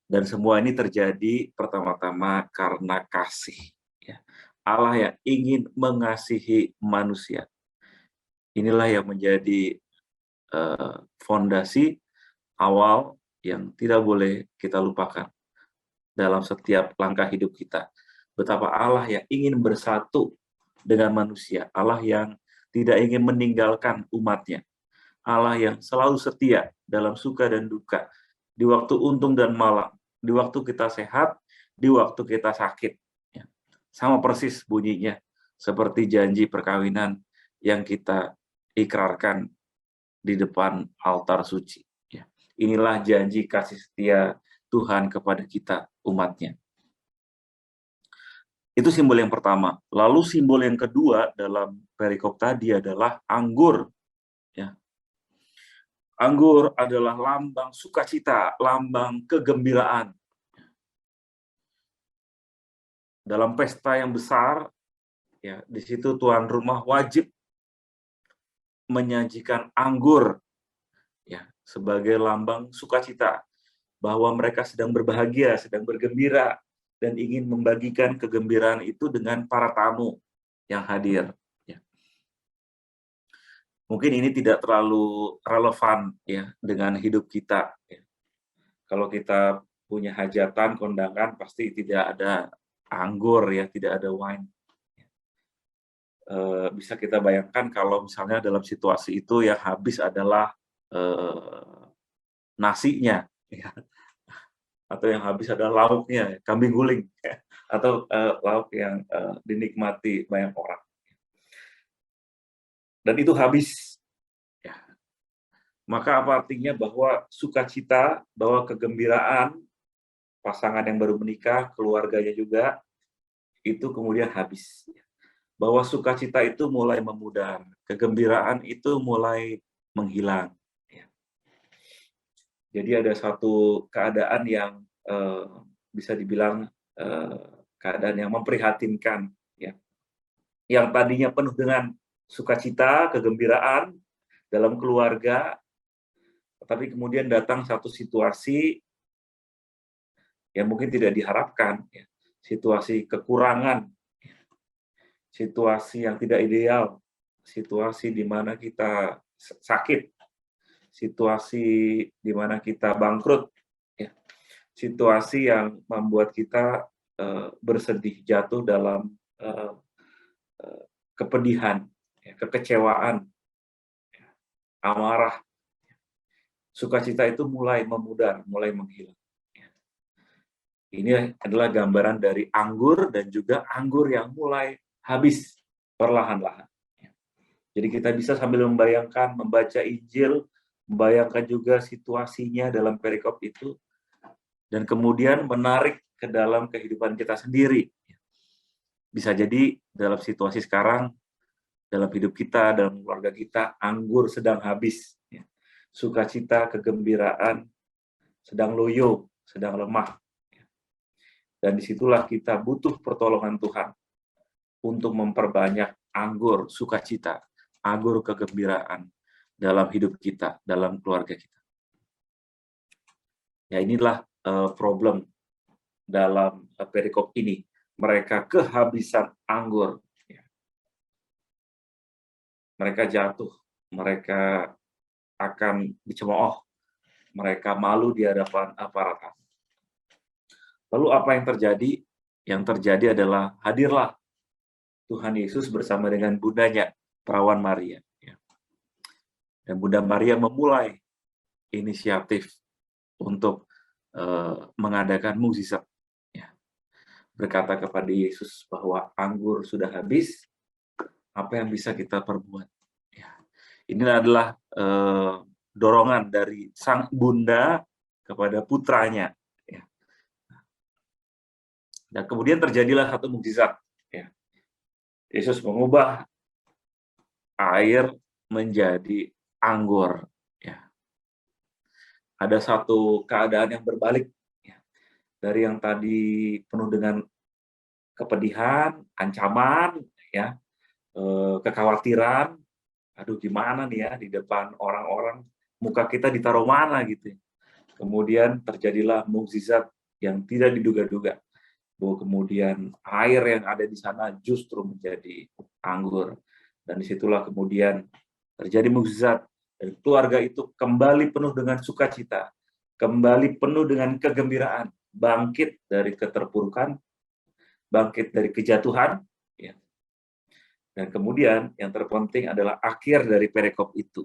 Dan semua ini terjadi pertama-tama karena kasih, ya. Allah yang ingin mengasihi manusia. Inilah yang menjadi fondasi awal yang tidak boleh kita lupakan dalam setiap langkah hidup kita. Betapa Allah yang ingin bersatu dengan manusia, Allah yang tidak ingin meninggalkan umatnya, Allah yang selalu setia dalam suka dan duka, di waktu untung dan malang, di waktu kita sehat, di waktu kita sakit. Sama persis bunyinya seperti janji perkawinan yang kita ikrarkan di depan altar suci. Inilah janji kasih setia Tuhan kepada kita, umatnya. Itu simbol yang pertama. Lalu simbol yang kedua dalam perikop tadi adalah anggur. Ya. Anggur adalah lambang sukacita, lambang kegembiraan. Dalam pesta yang besar, ya, di situ tuan rumah wajib menyajikan anggur, ya, sebagai lambang sukacita, bahwa mereka sedang berbahagia, sedang bergembira, dan ingin membagikan kegembiraan itu dengan para tamu yang hadir. Ya. Mungkin ini tidak terlalu relevan, ya, dengan hidup kita. Ya. Kalau kita punya hajatan, kondangan, pasti tidak ada anggur, ya, tidak ada wine. Bisa kita bayangkan kalau misalnya dalam situasi itu yang habis adalah nasinya, ya. Atau yang habis adalah lauknya, kambing guling, ya. Atau lauk yang dinikmati banyak orang. Dan itu habis. Ya. Maka apa artinya bahwa sukacita, bahwa kegembiraan pasangan yang baru menikah, keluarganya juga, itu kemudian habis. Bahwa sukacita itu mulai memudar, kegembiraan itu mulai menghilang. Jadi ada satu keadaan yang bisa dibilang keadaan yang memprihatinkan, ya. Yang tadinya penuh dengan sukacita, kegembiraan dalam keluarga, tapi kemudian datang satu situasi yang mungkin tidak diharapkan, ya. Situasi kekurangan, situasi yang tidak ideal, situasi di mana kita sakit, situasi di mana kita bangkrut, ya. Situasi yang membuat kita bersedih, jatuh dalam kepedihan, ya, kekecewaan, ya, amarah. Sukacita itu mulai memudar, mulai menghilang. Ya. Ini adalah gambaran dari anggur dan juga anggur yang mulai habis perlahan-lahan. Ya. Jadi kita bisa sambil membayangkan, membaca Injil, membayangkan juga situasinya dalam perikop itu, dan kemudian menarik ke dalam kehidupan kita sendiri. Bisa jadi dalam situasi sekarang, dalam hidup kita, dalam keluarga kita, anggur sedang habis. Sukacita, kegembiraan sedang loyo, sedang lemah. Dan disitulah kita butuh pertolongan Tuhan untuk memperbanyak anggur sukacita, anggur kegembiraan dalam hidup kita, dalam keluarga kita. Ya, inilah problem dalam perikop ini. Mereka kehabisan anggur. Mereka jatuh, mereka akan dicemooh, mereka malu di hadapan aparat. Lalu apa yang terjadi? Yang terjadi adalah hadirlah Tuhan Yesus bersama dengan bundanya, perawan Maria. Dan Bunda Maria memulai inisiatif untuk mengadakan mukjizat. Berkata kepada Yesus bahwa anggur sudah habis, apa yang bisa kita perbuat? Ini adalah dorongan dari sang bunda kepada putranya. Dan kemudian terjadilah satu mukjizat. Yesus mengubah air menjadi anggur. Ada satu keadaan yang berbalik. Dari yang tadi penuh dengan kepedihan, ancaman, kekhawatiran, aduh gimana nih ya di depan orang-orang, muka kita ditaruh mana gitu. Kemudian terjadilah mukjizat yang tidak diduga-duga, bahwa kemudian air yang ada di sana justru menjadi anggur. Dan disitulah kemudian terjadi mukjizat, dan keluarga itu kembali penuh dengan sukacita, kembali penuh dengan kegembiraan, bangkit dari keterpurukan, bangkit dari kejatuhan. Dan kemudian yang terpenting adalah akhir dari perikop itu,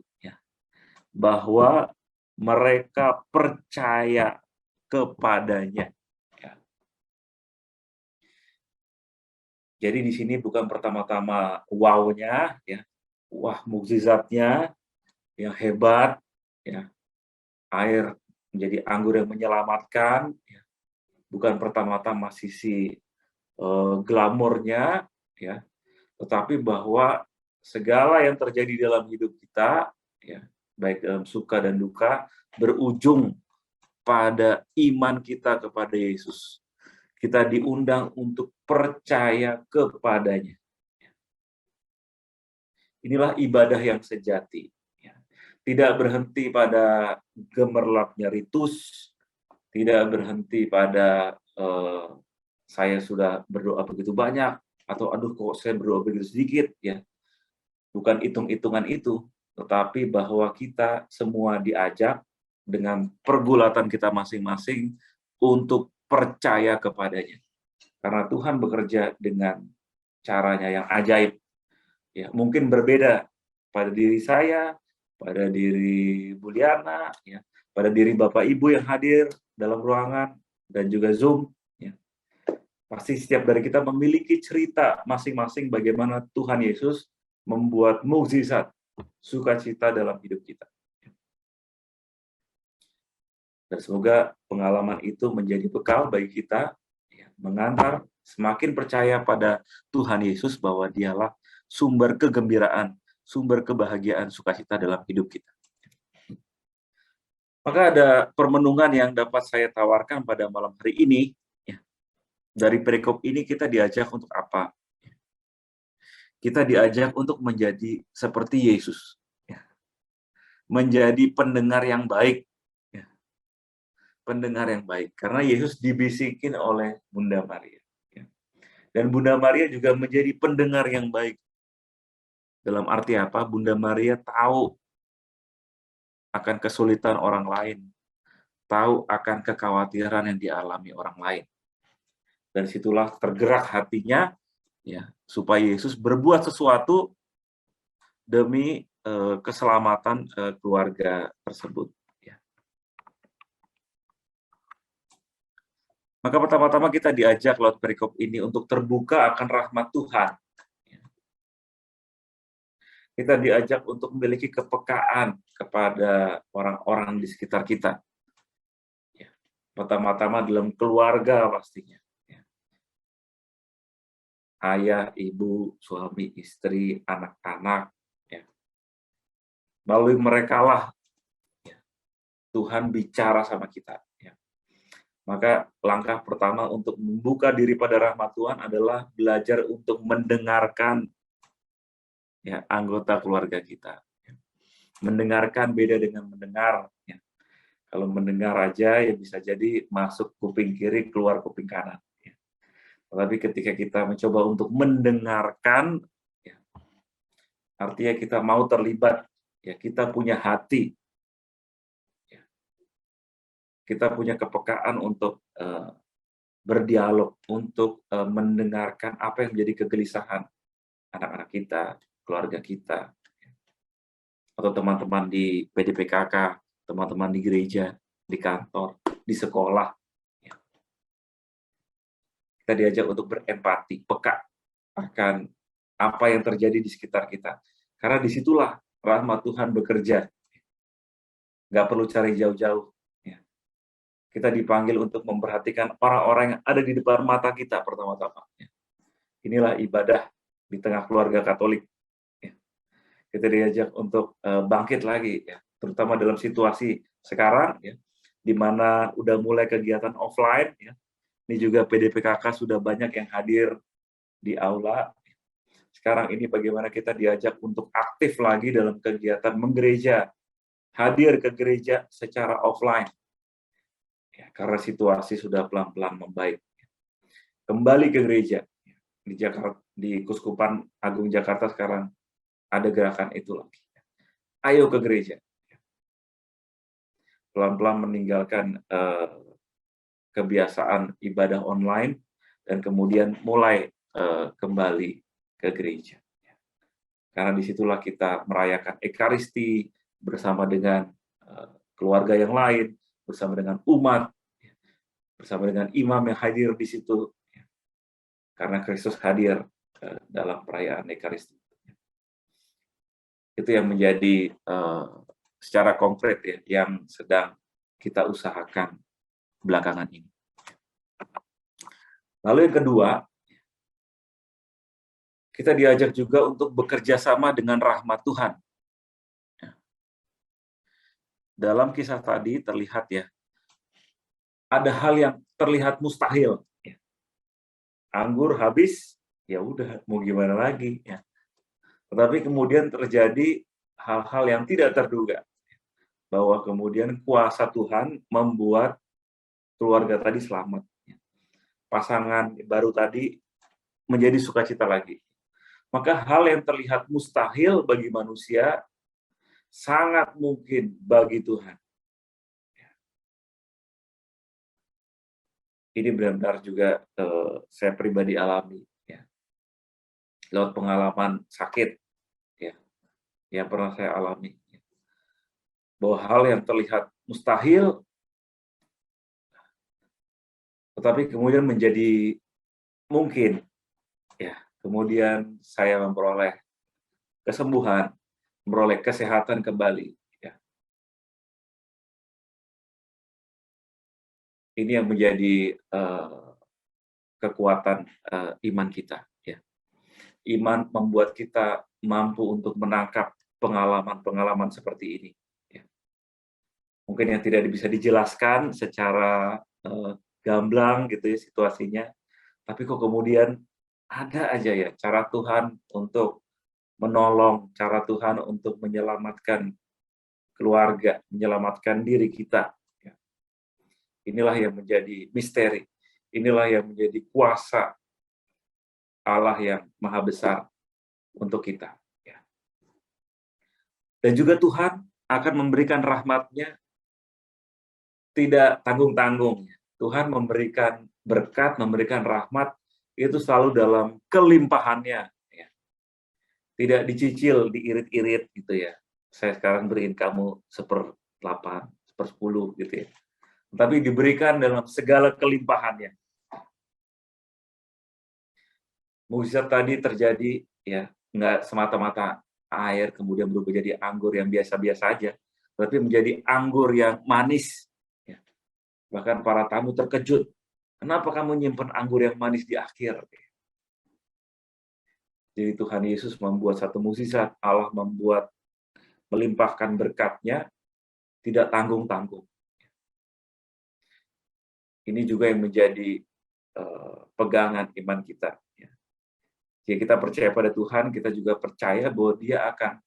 bahwa mereka percaya kepadanya. Jadi di sini bukan pertama-tama wow-nya, wah mukjizatnya yang hebat, air menjadi anggur yang menyelamatkan, bukan pertama-tama sisi glamornya, tetapi bahwa segala yang terjadi dalam hidup kita, baik dalam suka dan duka, berujung pada iman kita kepada Yesus. Kita diundang untuk percaya kepadanya. Inilah ibadah yang sejati. Tidak berhenti pada gemerlapnya ritus, tidak berhenti pada saya sudah berdoa begitu banyak, atau aduh kok saya berdoa begitu sedikit. Bukan hitung-hitungan itu, tetapi bahwa kita semua diajak dengan pergulatan kita masing-masing untuk percaya kepadanya. Karena Tuhan bekerja dengan caranya yang ajaib. Mungkin berbeda pada diri saya, pada diri Buliana, pada diri Bapak Ibu yang hadir dalam ruangan, dan juga Zoom. Pasti setiap dari kita memiliki cerita masing-masing bagaimana Tuhan Yesus membuat mukjizat, sukacita dalam hidup kita. Dan semoga pengalaman itu menjadi bekal bagi kita, mengantar semakin percaya pada Tuhan Yesus bahwa dialah sumber kegembiraan, sumber kebahagiaan, sukacita dalam hidup kita. Maka ada permenungan yang dapat saya tawarkan pada malam hari ini. Dari perikop ini kita diajak untuk apa? Kita diajak untuk menjadi seperti Yesus. Menjadi pendengar yang baik. Pendengar yang baik. Karena Yesus dibisikin oleh Bunda Maria. Dan Bunda Maria juga menjadi pendengar yang baik. Dalam arti apa? Bunda Maria tahu akan kesulitan orang lain. Tahu akan kekhawatiran yang dialami orang lain. Dan situlah tergerak hatinya, supaya Yesus berbuat sesuatu demi keselamatan keluarga tersebut. Maka pertama-tama kita diajak lewat perikop ini untuk terbuka akan rahmat Tuhan. Kita diajak untuk memiliki kepekaan kepada orang-orang di sekitar kita. Pertama-tama dalam keluarga pastinya. Ayah, ibu, suami, istri, anak-anak. Melalui merekalah Tuhan bicara sama kita. Maka langkah pertama untuk membuka diri pada rahmat Tuhan adalah belajar untuk mendengarkan ya anggota keluarga kita. Mendengarkan beda dengan mendengar. Ya. Kalau mendengar aja ya bisa jadi masuk kuping kiri, keluar kuping kanan. Ya. Tetapi ketika kita mencoba untuk mendengarkan, ya, artinya kita mau terlibat, ya kita punya hati, ya. Kita punya kepekaan untuk berdialog, untuk mendengarkan apa yang menjadi kegelisahan anak-anak kita, keluarga kita, atau teman-teman di PDPKK, teman-teman di gereja, di kantor, di sekolah. Kita diajak untuk berempati, peka akan apa yang terjadi di sekitar kita. Karena disitulah rahmat Tuhan bekerja. Nggak perlu cari jauh-jauh. Kita dipanggil untuk memperhatikan orang-orang yang ada di depan mata kita pertama-tama. Inilah ibadah di tengah keluarga Katolik. Kita diajak untuk bangkit lagi, ya, terutama dalam situasi sekarang, ya, di mana udah mulai kegiatan offline. Ya. Ini juga PDPKK sudah banyak yang hadir di aula. Sekarang ini bagaimana kita diajak untuk aktif lagi dalam kegiatan menggereja, hadir ke gereja secara offline. Ya, karena situasi sudah pelan-pelan membaik. Kembali ke gereja. Di Jakarta, di Kuskupan Agung Jakarta sekarang ada gerakan itu lagi. Ayo ke gereja. Pelan-pelan meninggalkan kebiasaan ibadah online dan kemudian mulai kembali ke gereja. Karena disitulah kita merayakan Ekaristi bersama dengan keluarga yang lain, bersama dengan umat, bersama dengan imam yang hadir di situ, karena Kristus hadir dalam perayaan Ekaristi. Itu yang menjadi secara konkret ya, yang sedang kita usahakan belakangan ini. Lalu yang kedua, kita diajak juga untuk bekerja sama dengan rahmat Tuhan. Dalam kisah tadi terlihat ya, ada hal yang terlihat mustahil. Ya. Anggur habis, ya udah mau gimana lagi ya. Tetapi kemudian terjadi hal-hal yang tidak terduga, bahwa kemudian kuasa Tuhan membuat keluarga tadi selamat. Pasangan baru tadi menjadi sukacita lagi. Maka hal yang terlihat mustahil bagi manusia sangat mungkin bagi Tuhan. Ini benar-benar juga saya pribadi alami, ya. Lewat pengalaman sakit, ya, yang pernah saya alami, ya. Bahwa hal yang terlihat mustahil, tetapi kemudian menjadi mungkin, ya. Kemudian saya memperoleh kesembuhan, memperoleh kesehatan kembali. Ya. Ini yang menjadi kekuatan iman kita. Ya. Iman membuat kita mampu untuk menangkap pengalaman-pengalaman seperti ini. Ya. Mungkin yang tidak bisa dijelaskan secara gamblang gitu ya situasinya, tapi kok kemudian ada aja ya cara Tuhan untuk menolong, cara Tuhan untuk menyelamatkan keluarga, menyelamatkan diri kita. Inilah yang menjadi misteri. Inilah yang menjadi kuasa Allah yang maha besar untuk kita. Dan juga Tuhan akan memberikan rahmat-Nya tidak tanggung-tanggung. Tuhan memberikan berkat, memberikan rahmat, itu selalu dalam kelimpahannya. Tidak dicicil, diirit-irit gitu ya. Saya sekarang beriin kamu 1/8, 1/10 gitu ya. Tapi diberikan dalam segala kelimpahannya. Mukjizat tadi terjadi ya, nggak semata-mata air kemudian berubah jadi anggur yang biasa-biasa aja, tapi menjadi anggur yang manis. Ya. Bahkan para tamu terkejut. Kenapa kamu nyimpen anggur yang manis di akhir? Jadi Tuhan Yesus membuat satu mukjizat, Allah membuat melimpahkan berkat-Nya tidak tanggung-tanggung. Ini juga yang menjadi pegangan iman kita. Ya. Jika kita percaya pada Tuhan, kita juga percaya bahwa Dia akan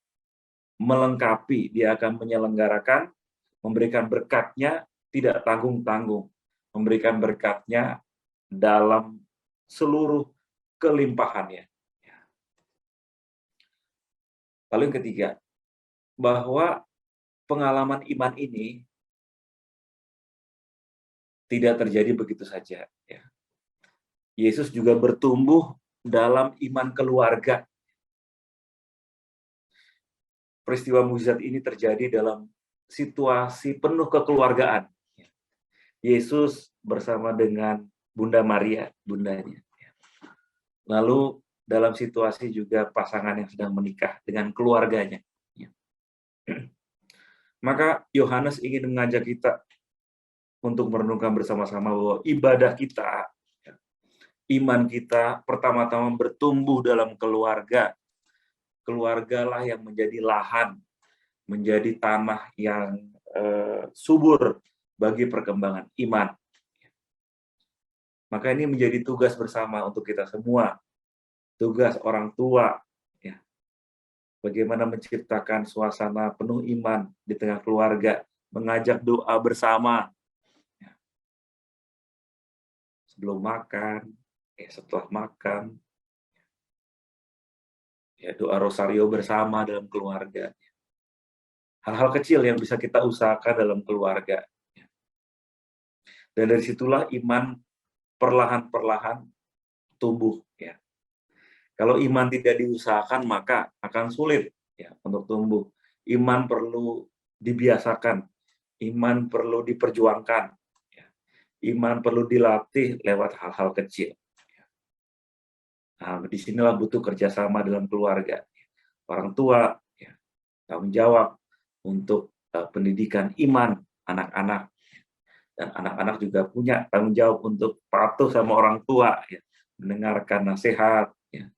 melengkapi, Dia akan menyelenggarakan, memberikan berkat-Nya tidak tanggung-tanggung, memberikan berkat-Nya dalam seluruh kelimpahannya. Lalu yang ketiga, bahwa pengalaman iman ini tidak terjadi begitu saja. Ya. Yesus juga bertumbuh dalam iman keluarga. Peristiwa mukjizat ini terjadi dalam situasi penuh kekeluargaan. Yesus bersama dengan Bunda Maria, bundanya. Lalu dalam situasi juga pasangan yang sedang menikah dengan keluarganya. Maka Yohanes ingin mengajak kita untuk merenungkan bersama-sama bahwa ibadah kita, iman kita pertama-tama bertumbuh dalam keluarga. Keluargalah yang menjadi lahan, menjadi tanah yang subur bagi perkembangan iman. Maka ini menjadi tugas bersama untuk kita semua. Tugas orang tua, ya. Bagaimana menciptakan suasana penuh iman di tengah keluarga, mengajak doa bersama. Sebelum makan, setelah makan, ya doa rosario bersama dalam keluarga. Hal-hal kecil yang bisa kita usahakan dalam keluarga. Dan dari situlah iman perlahan-perlahan tumbuh. Ya. Kalau iman tidak diusahakan, maka akan sulit ya untuk tumbuh. Iman perlu dibiasakan, iman perlu diperjuangkan. Iman perlu dilatih lewat hal-hal kecil. Nah, disinilah butuh kerjasama dalam keluarga. Orang tua, ya, tanggung jawab untuk pendidikan iman anak-anak. Dan anak-anak juga punya tanggung jawab untuk patuh sama orang tua, ya, mendengarkan nasihat. Ya.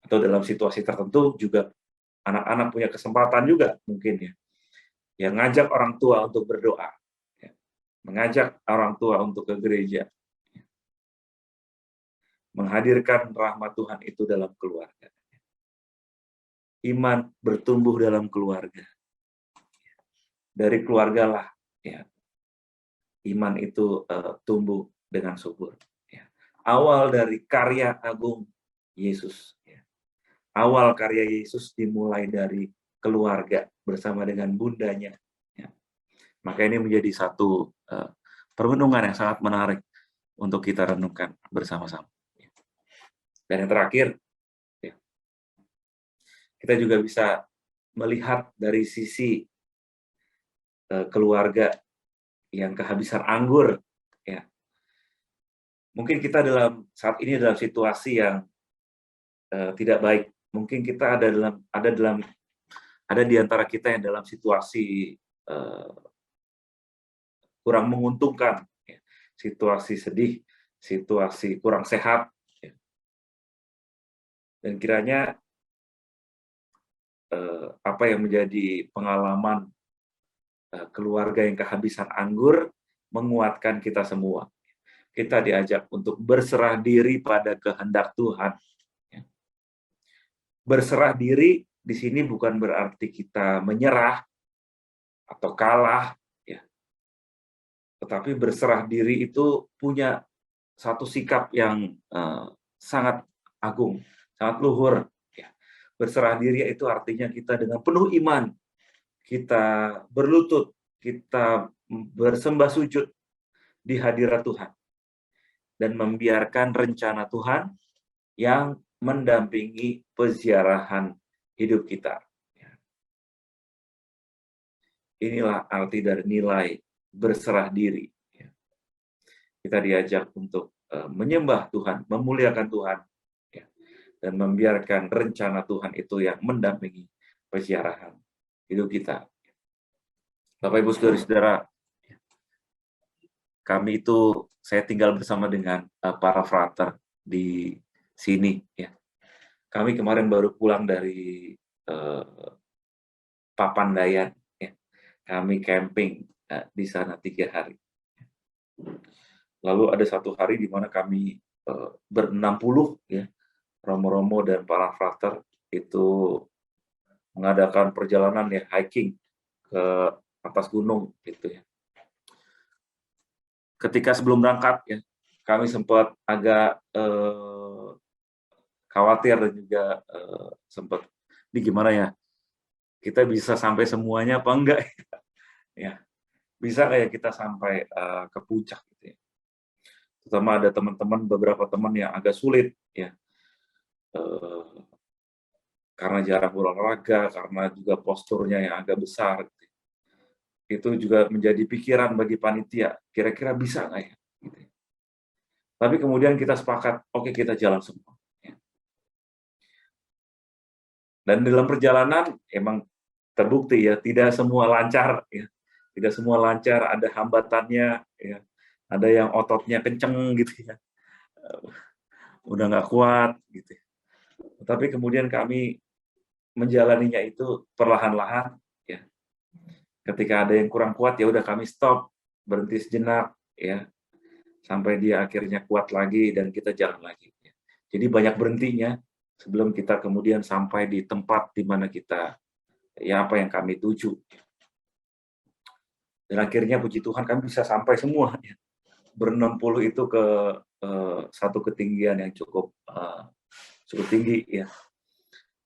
Atau dalam situasi tertentu juga anak-anak punya kesempatan juga mungkin ya ngajak orang tua untuk berdoa. Mengajak orang tua untuk ke gereja, menghadirkan rahmat Tuhan itu dalam keluarga. Iman bertumbuh dalam keluarga. Dari keluargalah ya, iman itu tumbuh dengan subur. Ya. Awal dari karya agung Yesus. Ya. Awal karya Yesus dimulai dari keluarga bersama dengan bundanya. Maka ini menjadi satu permenungan yang sangat menarik untuk kita renungkan bersama-sama. Dan yang terakhir, ya, kita juga bisa melihat dari sisi keluarga yang kehabisan anggur. Ya. Mungkin kita saat ini dalam situasi yang tidak baik. Mungkin kita ada di antara kita yang dalam situasi kurang menguntungkan, ya. Situasi sedih, situasi kurang sehat, ya. Dan kiranya apa yang menjadi pengalaman keluarga yang kehabisan anggur menguatkan kita semua. Kita diajak untuk berserah diri pada kehendak Tuhan. Ya. Berserah diri di sini bukan berarti kita menyerah atau kalah. Tetapi berserah diri itu punya satu sikap yang sangat agung, sangat luhur. Ya. Berserah diri itu artinya kita dengan penuh iman, kita berlutut, kita bersembah sujud di hadirat Tuhan. Dan membiarkan rencana Tuhan yang mendampingi peziarahan hidup kita. Ya. Inilah arti dari nilai berserah diri. Kita diajak untuk menyembah Tuhan, memuliakan Tuhan, ya, dan membiarkan rencana Tuhan itu yang mendampingi peziarahan hidup kita. Bapak Ibu Saudara-saudara, kami itu saya tinggal bersama dengan para frater di sini. Ya. Kami kemarin baru pulang dari Papandayan. Ya. Kami camping di sana 3 hari. Lalu ada satu hari di mana kami ber-60 ya, romo-romo dan para frater itu mengadakan perjalanan ya hiking ke atas gunung gitu ya. Ketika sebelum berangkat ya, kami sempat agak khawatir dan juga sempat ini gimana ya, kita bisa sampai semuanya apa enggak ya, bisa kayak kita sampai ke puncak gitu ya. Terutama ada teman-teman, beberapa teman yang agak sulit ya, karena jarang olahraga, karena juga posturnya yang agak besar gitu. Itu juga menjadi pikiran bagi panitia, kira-kira bisa nggak ya? Gitu. Tapi kemudian kita sepakat, oke kita jalan semua. Ya. Dan dalam perjalanan emang terbukti ya, tidak semua lancar ya, tidak semua lancar, ada hambatannya ya, ada yang ototnya kenceng gitu ya, udah nggak kuat gitu. Tapi kemudian kami menjalaninya itu perlahan-lahan ya. Ketika ada yang kurang kuat ya udah kami stop, berhenti sejenak ya, sampai dia akhirnya kuat lagi dan kita jalan lagi. Ya. Jadi banyak berhentinya sebelum kita kemudian sampai di tempat di mana kita ya apa yang kami tuju. Dan akhirnya puji Tuhan kami bisa sampai semua ya. Ber-60 itu ke satu ketinggian yang cukup tinggi ya.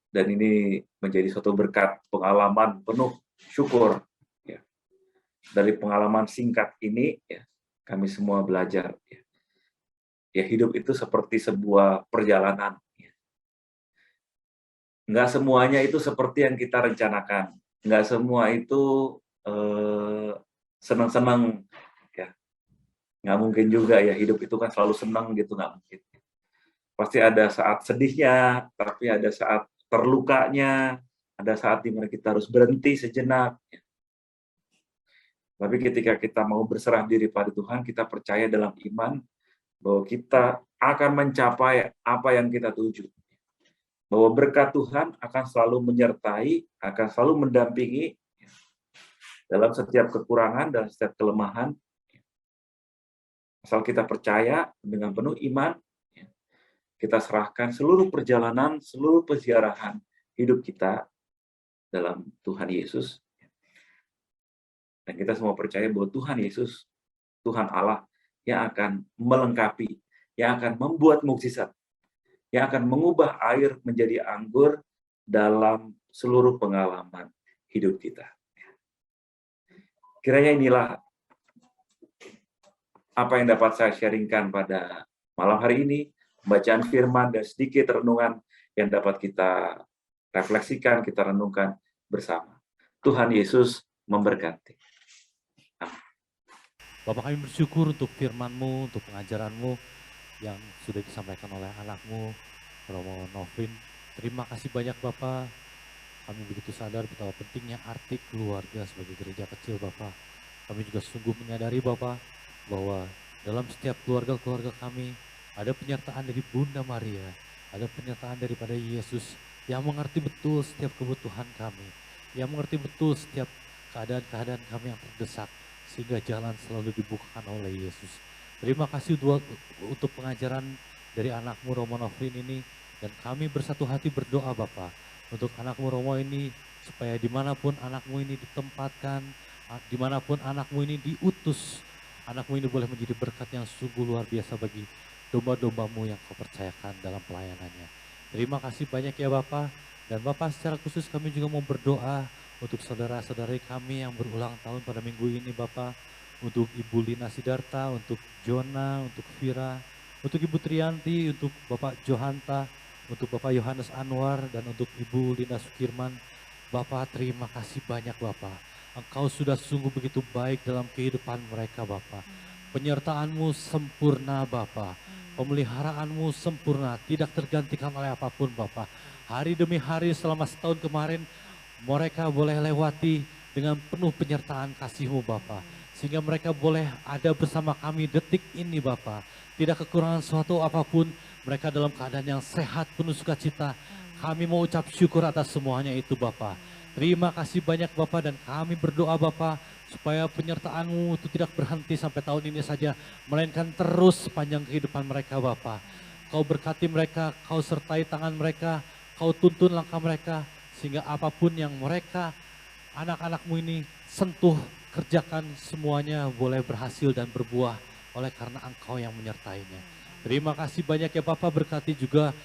Dan ini menjadi suatu berkat, pengalaman penuh syukur. Dari pengalaman singkat ini, ya, kami semua belajar. Ya, hidup itu seperti sebuah perjalanan. Ya. Nggak semuanya itu seperti yang kita rencanakan. Nggak semua itu senang-senang. Ya. Nggak mungkin juga ya, hidup itu kan selalu senang gitu, nggak mungkin. Pasti ada saat sedihnya, tapi ada saat terlukanya, ada saat dimana kita harus berhenti sejenak. Ya. Tapi ketika kita mau berserah diri pada Tuhan, kita percaya dalam iman bahwa kita akan mencapai apa yang kita tuju. Bahwa berkat Tuhan akan selalu menyertai, akan selalu mendampingi dalam setiap kekurangan dan setiap kelemahan. Asal kita percaya dengan penuh iman, kita serahkan seluruh perjalanan, seluruh peziarahan hidup kita dalam Tuhan Yesus. Dan kita semua percaya bahwa Tuhan Yesus, Tuhan Allah yang akan melengkapi, yang akan membuat mukjizat, yang akan mengubah air menjadi anggur dalam seluruh pengalaman hidup kita. Kiranya inilah apa yang dapat saya sharingkan pada malam hari ini, bacaan firman dan sedikit renungan yang dapat kita refleksikan, kita renungkan bersama. Tuhan Yesus memberkati. Bapak, kami bersyukur untuk firman-Mu, untuk pengajaran-Mu yang sudah disampaikan oleh anak-Mu, Romo Novin. Terima kasih banyak Bapak. Kami begitu sadar betapa pentingnya arti keluarga sebagai gereja kecil Bapak. Kami juga sungguh menyadari Bapak bahwa dalam setiap keluarga-keluarga kami ada penyertaan dari Bunda Maria, ada penyertaan daripada Yesus yang mengerti betul setiap kebutuhan kami, yang mengerti betul setiap keadaan-keadaan kami yang terdesak, sehingga jalan selalu dibukakan oleh Yesus. Terima kasih untuk pengajaran dari anakmu Romo Novin ini, dan kami bersatu hati berdoa Bapak untuk anakmu Romo ini, supaya dimanapun anakmu ini ditempatkan, dimanapun anakmu ini diutus, anakmu ini boleh menjadi berkat yang sungguh luar biasa bagi domba-dombamu yang kau percayakan dalam pelayanannya. Terima kasih banyak ya Bapak, dan Bapak secara khusus kami juga mau berdoa untuk saudara-saudari kami yang berulang tahun pada minggu ini Bapak, untuk Ibu Lina Sidarta, untuk Jona, untuk Vira, untuk Ibu Trianti, untuk Bapak Johanta, untuk Bapak Yohanes Anwar, dan untuk Ibu Linda Sukirman. Bapak, terima kasih banyak Bapak. Engkau sudah sungguh begitu baik dalam kehidupan mereka Bapak. Penyertaan-Mu sempurna Bapak. Pemeliharaanmu sempurna, tidak tergantikan oleh apapun Bapak. Hari demi hari selama setahun kemarin, mereka boleh lewati dengan penuh penyertaan kasih-Mu Bapa, sehingga mereka boleh ada bersama kami detik ini Bapa. Tidak kekurangan suatu apapun, mereka dalam keadaan yang sehat, penuh sukacita. Kami mau ucap syukur atas semuanya itu Bapa. Terima kasih banyak Bapa, dan kami berdoa Bapa supaya penyertaan-Mu itu tidak berhenti sampai tahun ini saja, melainkan terus sepanjang kehidupan mereka Bapa. Kau berkati mereka, Kau sertai tangan mereka, Kau tuntun langkah mereka, sehingga apapun yang mereka, anak-anak-Mu ini sentuh, kerjakan, semuanya boleh berhasil dan berbuah oleh karena Engkau yang menyertainya. Terima kasih banyak ya Bapak, berkati juga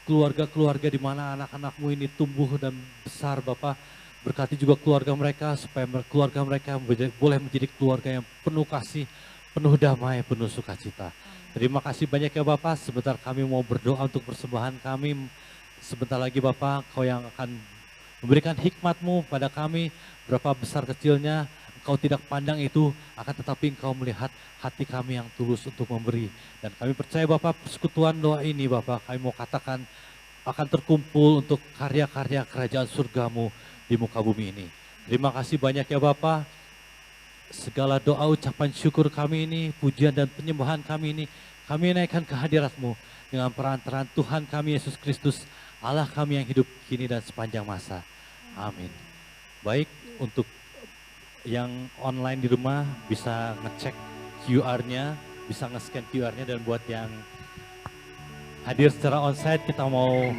keluarga-keluarga di mana anak-anak-Mu ini tumbuh dan besar Bapak. Berkati juga keluarga mereka supaya keluarga mereka boleh menjadi keluarga yang penuh kasih, penuh damai, penuh sukacita. Terima kasih banyak ya Bapak. Sebentar kami mau berdoa untuk persembahan kami. Sebentar lagi Bapak, Kau yang akan memberikan hikmat-Mu pada kami. Berapa besar kecilnya, Engkau tidak pandang itu, akan tetapi Engkau melihat hati kami yang tulus untuk memberi. Dan kami percaya Bapak, persekutuan doa ini Bapak, kami mau katakan akan terkumpul untuk karya-karya kerajaan surga-Mu di muka bumi ini. Terima kasih banyak ya Bapak. Segala doa, ucapan syukur kami ini, pujian dan penyembahan kami ini, kami naikkan ke hadirat-Mu dengan perantaraan Tuhan kami Yesus Kristus, Allah kami yang hidup kini dan sepanjang masa. Amin. Baik, untuk yang online di rumah bisa ngecek QR-nya, bisa nge-scan QR-nya, dan buat yang hadir secara onsite kita mau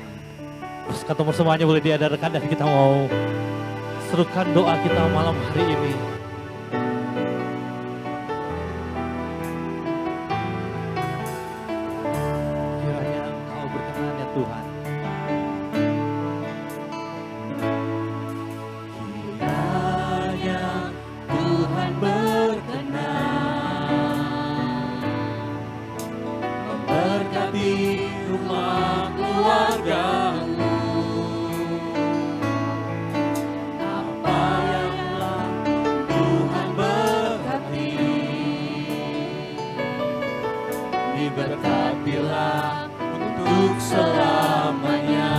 ketemu semuanya boleh diadakan, dan kita mau serukan doa kita malam hari ini. Kiranya Engkau berkenan ya Tuhan. Tuhan berkenan memberkati rumah keluarga-Mu. Apa yang telah Tuhan berkati, diberkatilah untuk selamanya.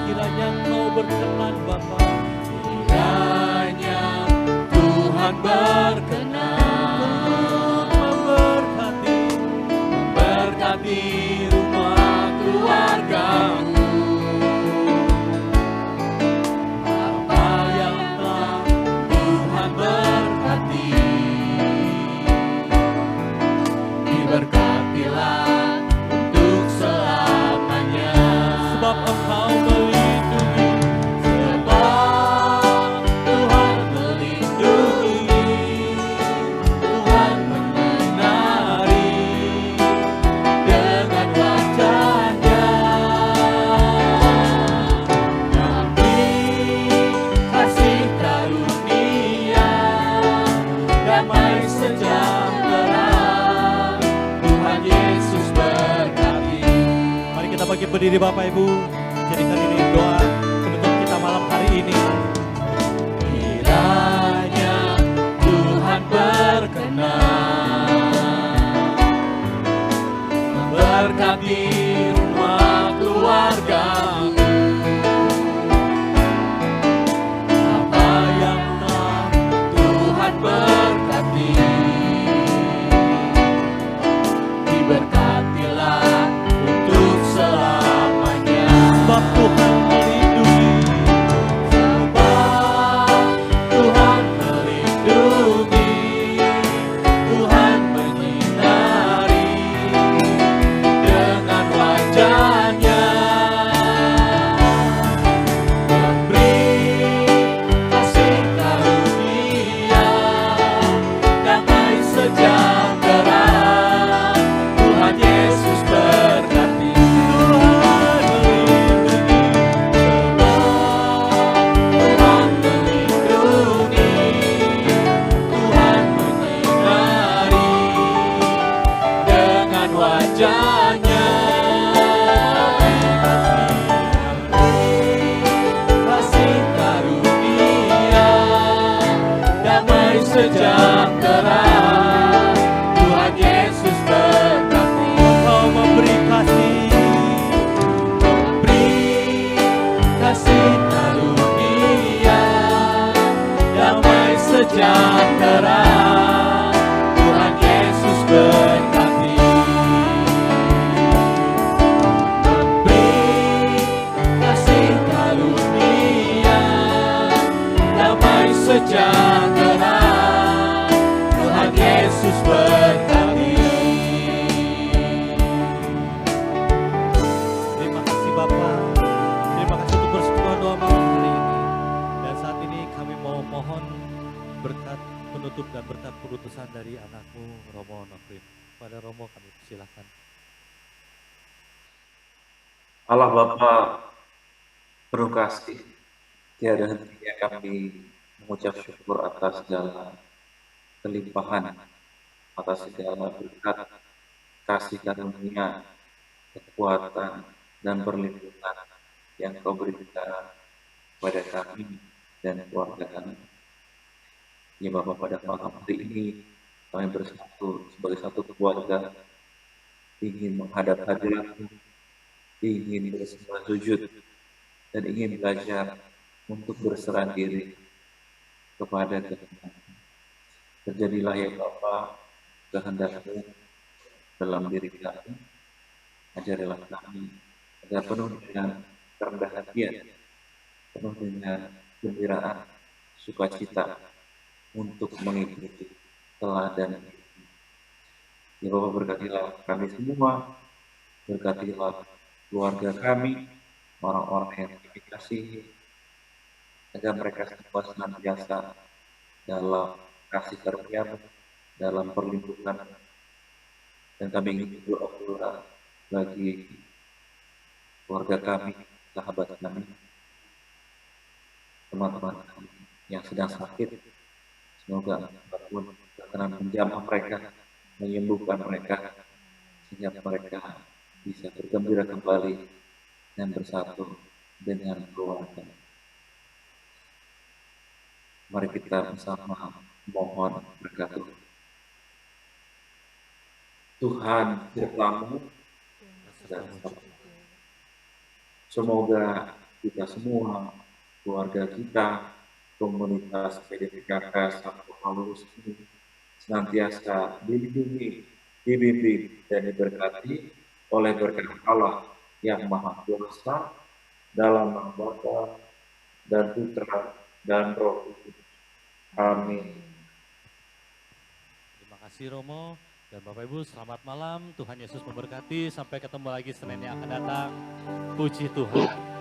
Kiranya Engkau berkenan Bapa. Kiranya Tuhan berkenan memberkati rumah keluarga-Mu. Apa yang telah Tuhan berkati, diberkatilah untuk selamanya. Sebab Engkau melindungi, Sebab Tuhan melindungi, Tuhan menyinari dengan wajah-Nya. Memberi kasih karunia, damai sejahtera, Tuhan Yesus berkati. mari kita bagi berdiri Bapak Ibu. Jadikan ini doa penutup kita malam hari ini. Kiranya Tuhan berkenan memberkati rumah keluarga-Mu. Apa yang telah Tuhan berkati, diberkatilah untuk selamanya. Sebab Tuhan melindungi, Sebab Tuhan melindungi, Tuhan menyinari dengan wajah-Nya. Memberi kasih karunia, damai sejahtera, Tuhan Yesus berkati. Tuhan melindungi, Tuhan melindungi, Tuhan menyinari dengan wajah-Nya. Kasih karunia, damai sejahtera, Tuhan Yesus berkati. Engkau memberi kasih, Beri kasih karunia, damai sejahtera, Tuhan Yesus berkati. Beri kasih karunia, penutup dan berkat putusan dari anakmu Romo Nofrin. Pada Romo kami persilahkan. Allah Bapa penuh kasih, tiada hentinya kami mengucap syukur atas segala kelimpahan, atas segala berkat, kasih karunia, kekuatan, dan perlindungan yang Kau berikan pada kami dan keluarga kami. Ya Bapak, pada malam hari ini kami bersatu sebagai satu keluarga, ingin menghadap hadirat-Mu, ingin bersembah sujud, dan ingin belajar untuk berserah diri kepada kehendak-Mu. Terjadilah ya Bapa kehendak-Mu dalam diri kami, ajarilah kami agar penuh dengan kerendahan hati, penuh dengan gembiraan, sukacita untuk mengikuti teladan itu. Ya Bapak, berkatilah kami semua, berkatilah keluarga kami, orang-orang yang kami kasihi, agar mereka semua senantiasa dalam kasih karunia-Mu, dalam perlindungan. Dan kami ingin berdoa pula bagi keluarga kami, sahabat kami, teman-teman kami yang sedang sakit. Semoga apapun berkenan menjamah mereka, menyembuhkan mereka, sehingga mereka bisa bergembira kembali dan bersatu dengan keluarga. Mari kita bersama mohon berkat Tuhan. Tuhan serta-Mu dan semoga kita semua, keluarga kita, komunitas PDPKK Santo Paulus ini senantiasa dilindungi, dibimbing, dan diberkati oleh berkat Allah yang Maha Kuasa dalam nama Bapa dan Putra dan Roh Kudus. Amin. Terima kasih Romo dan Bapak Ibu, selamat malam. Tuhan Yesus memberkati. Sampai ketemu lagi Senin yang akan datang. Puji Tuhan.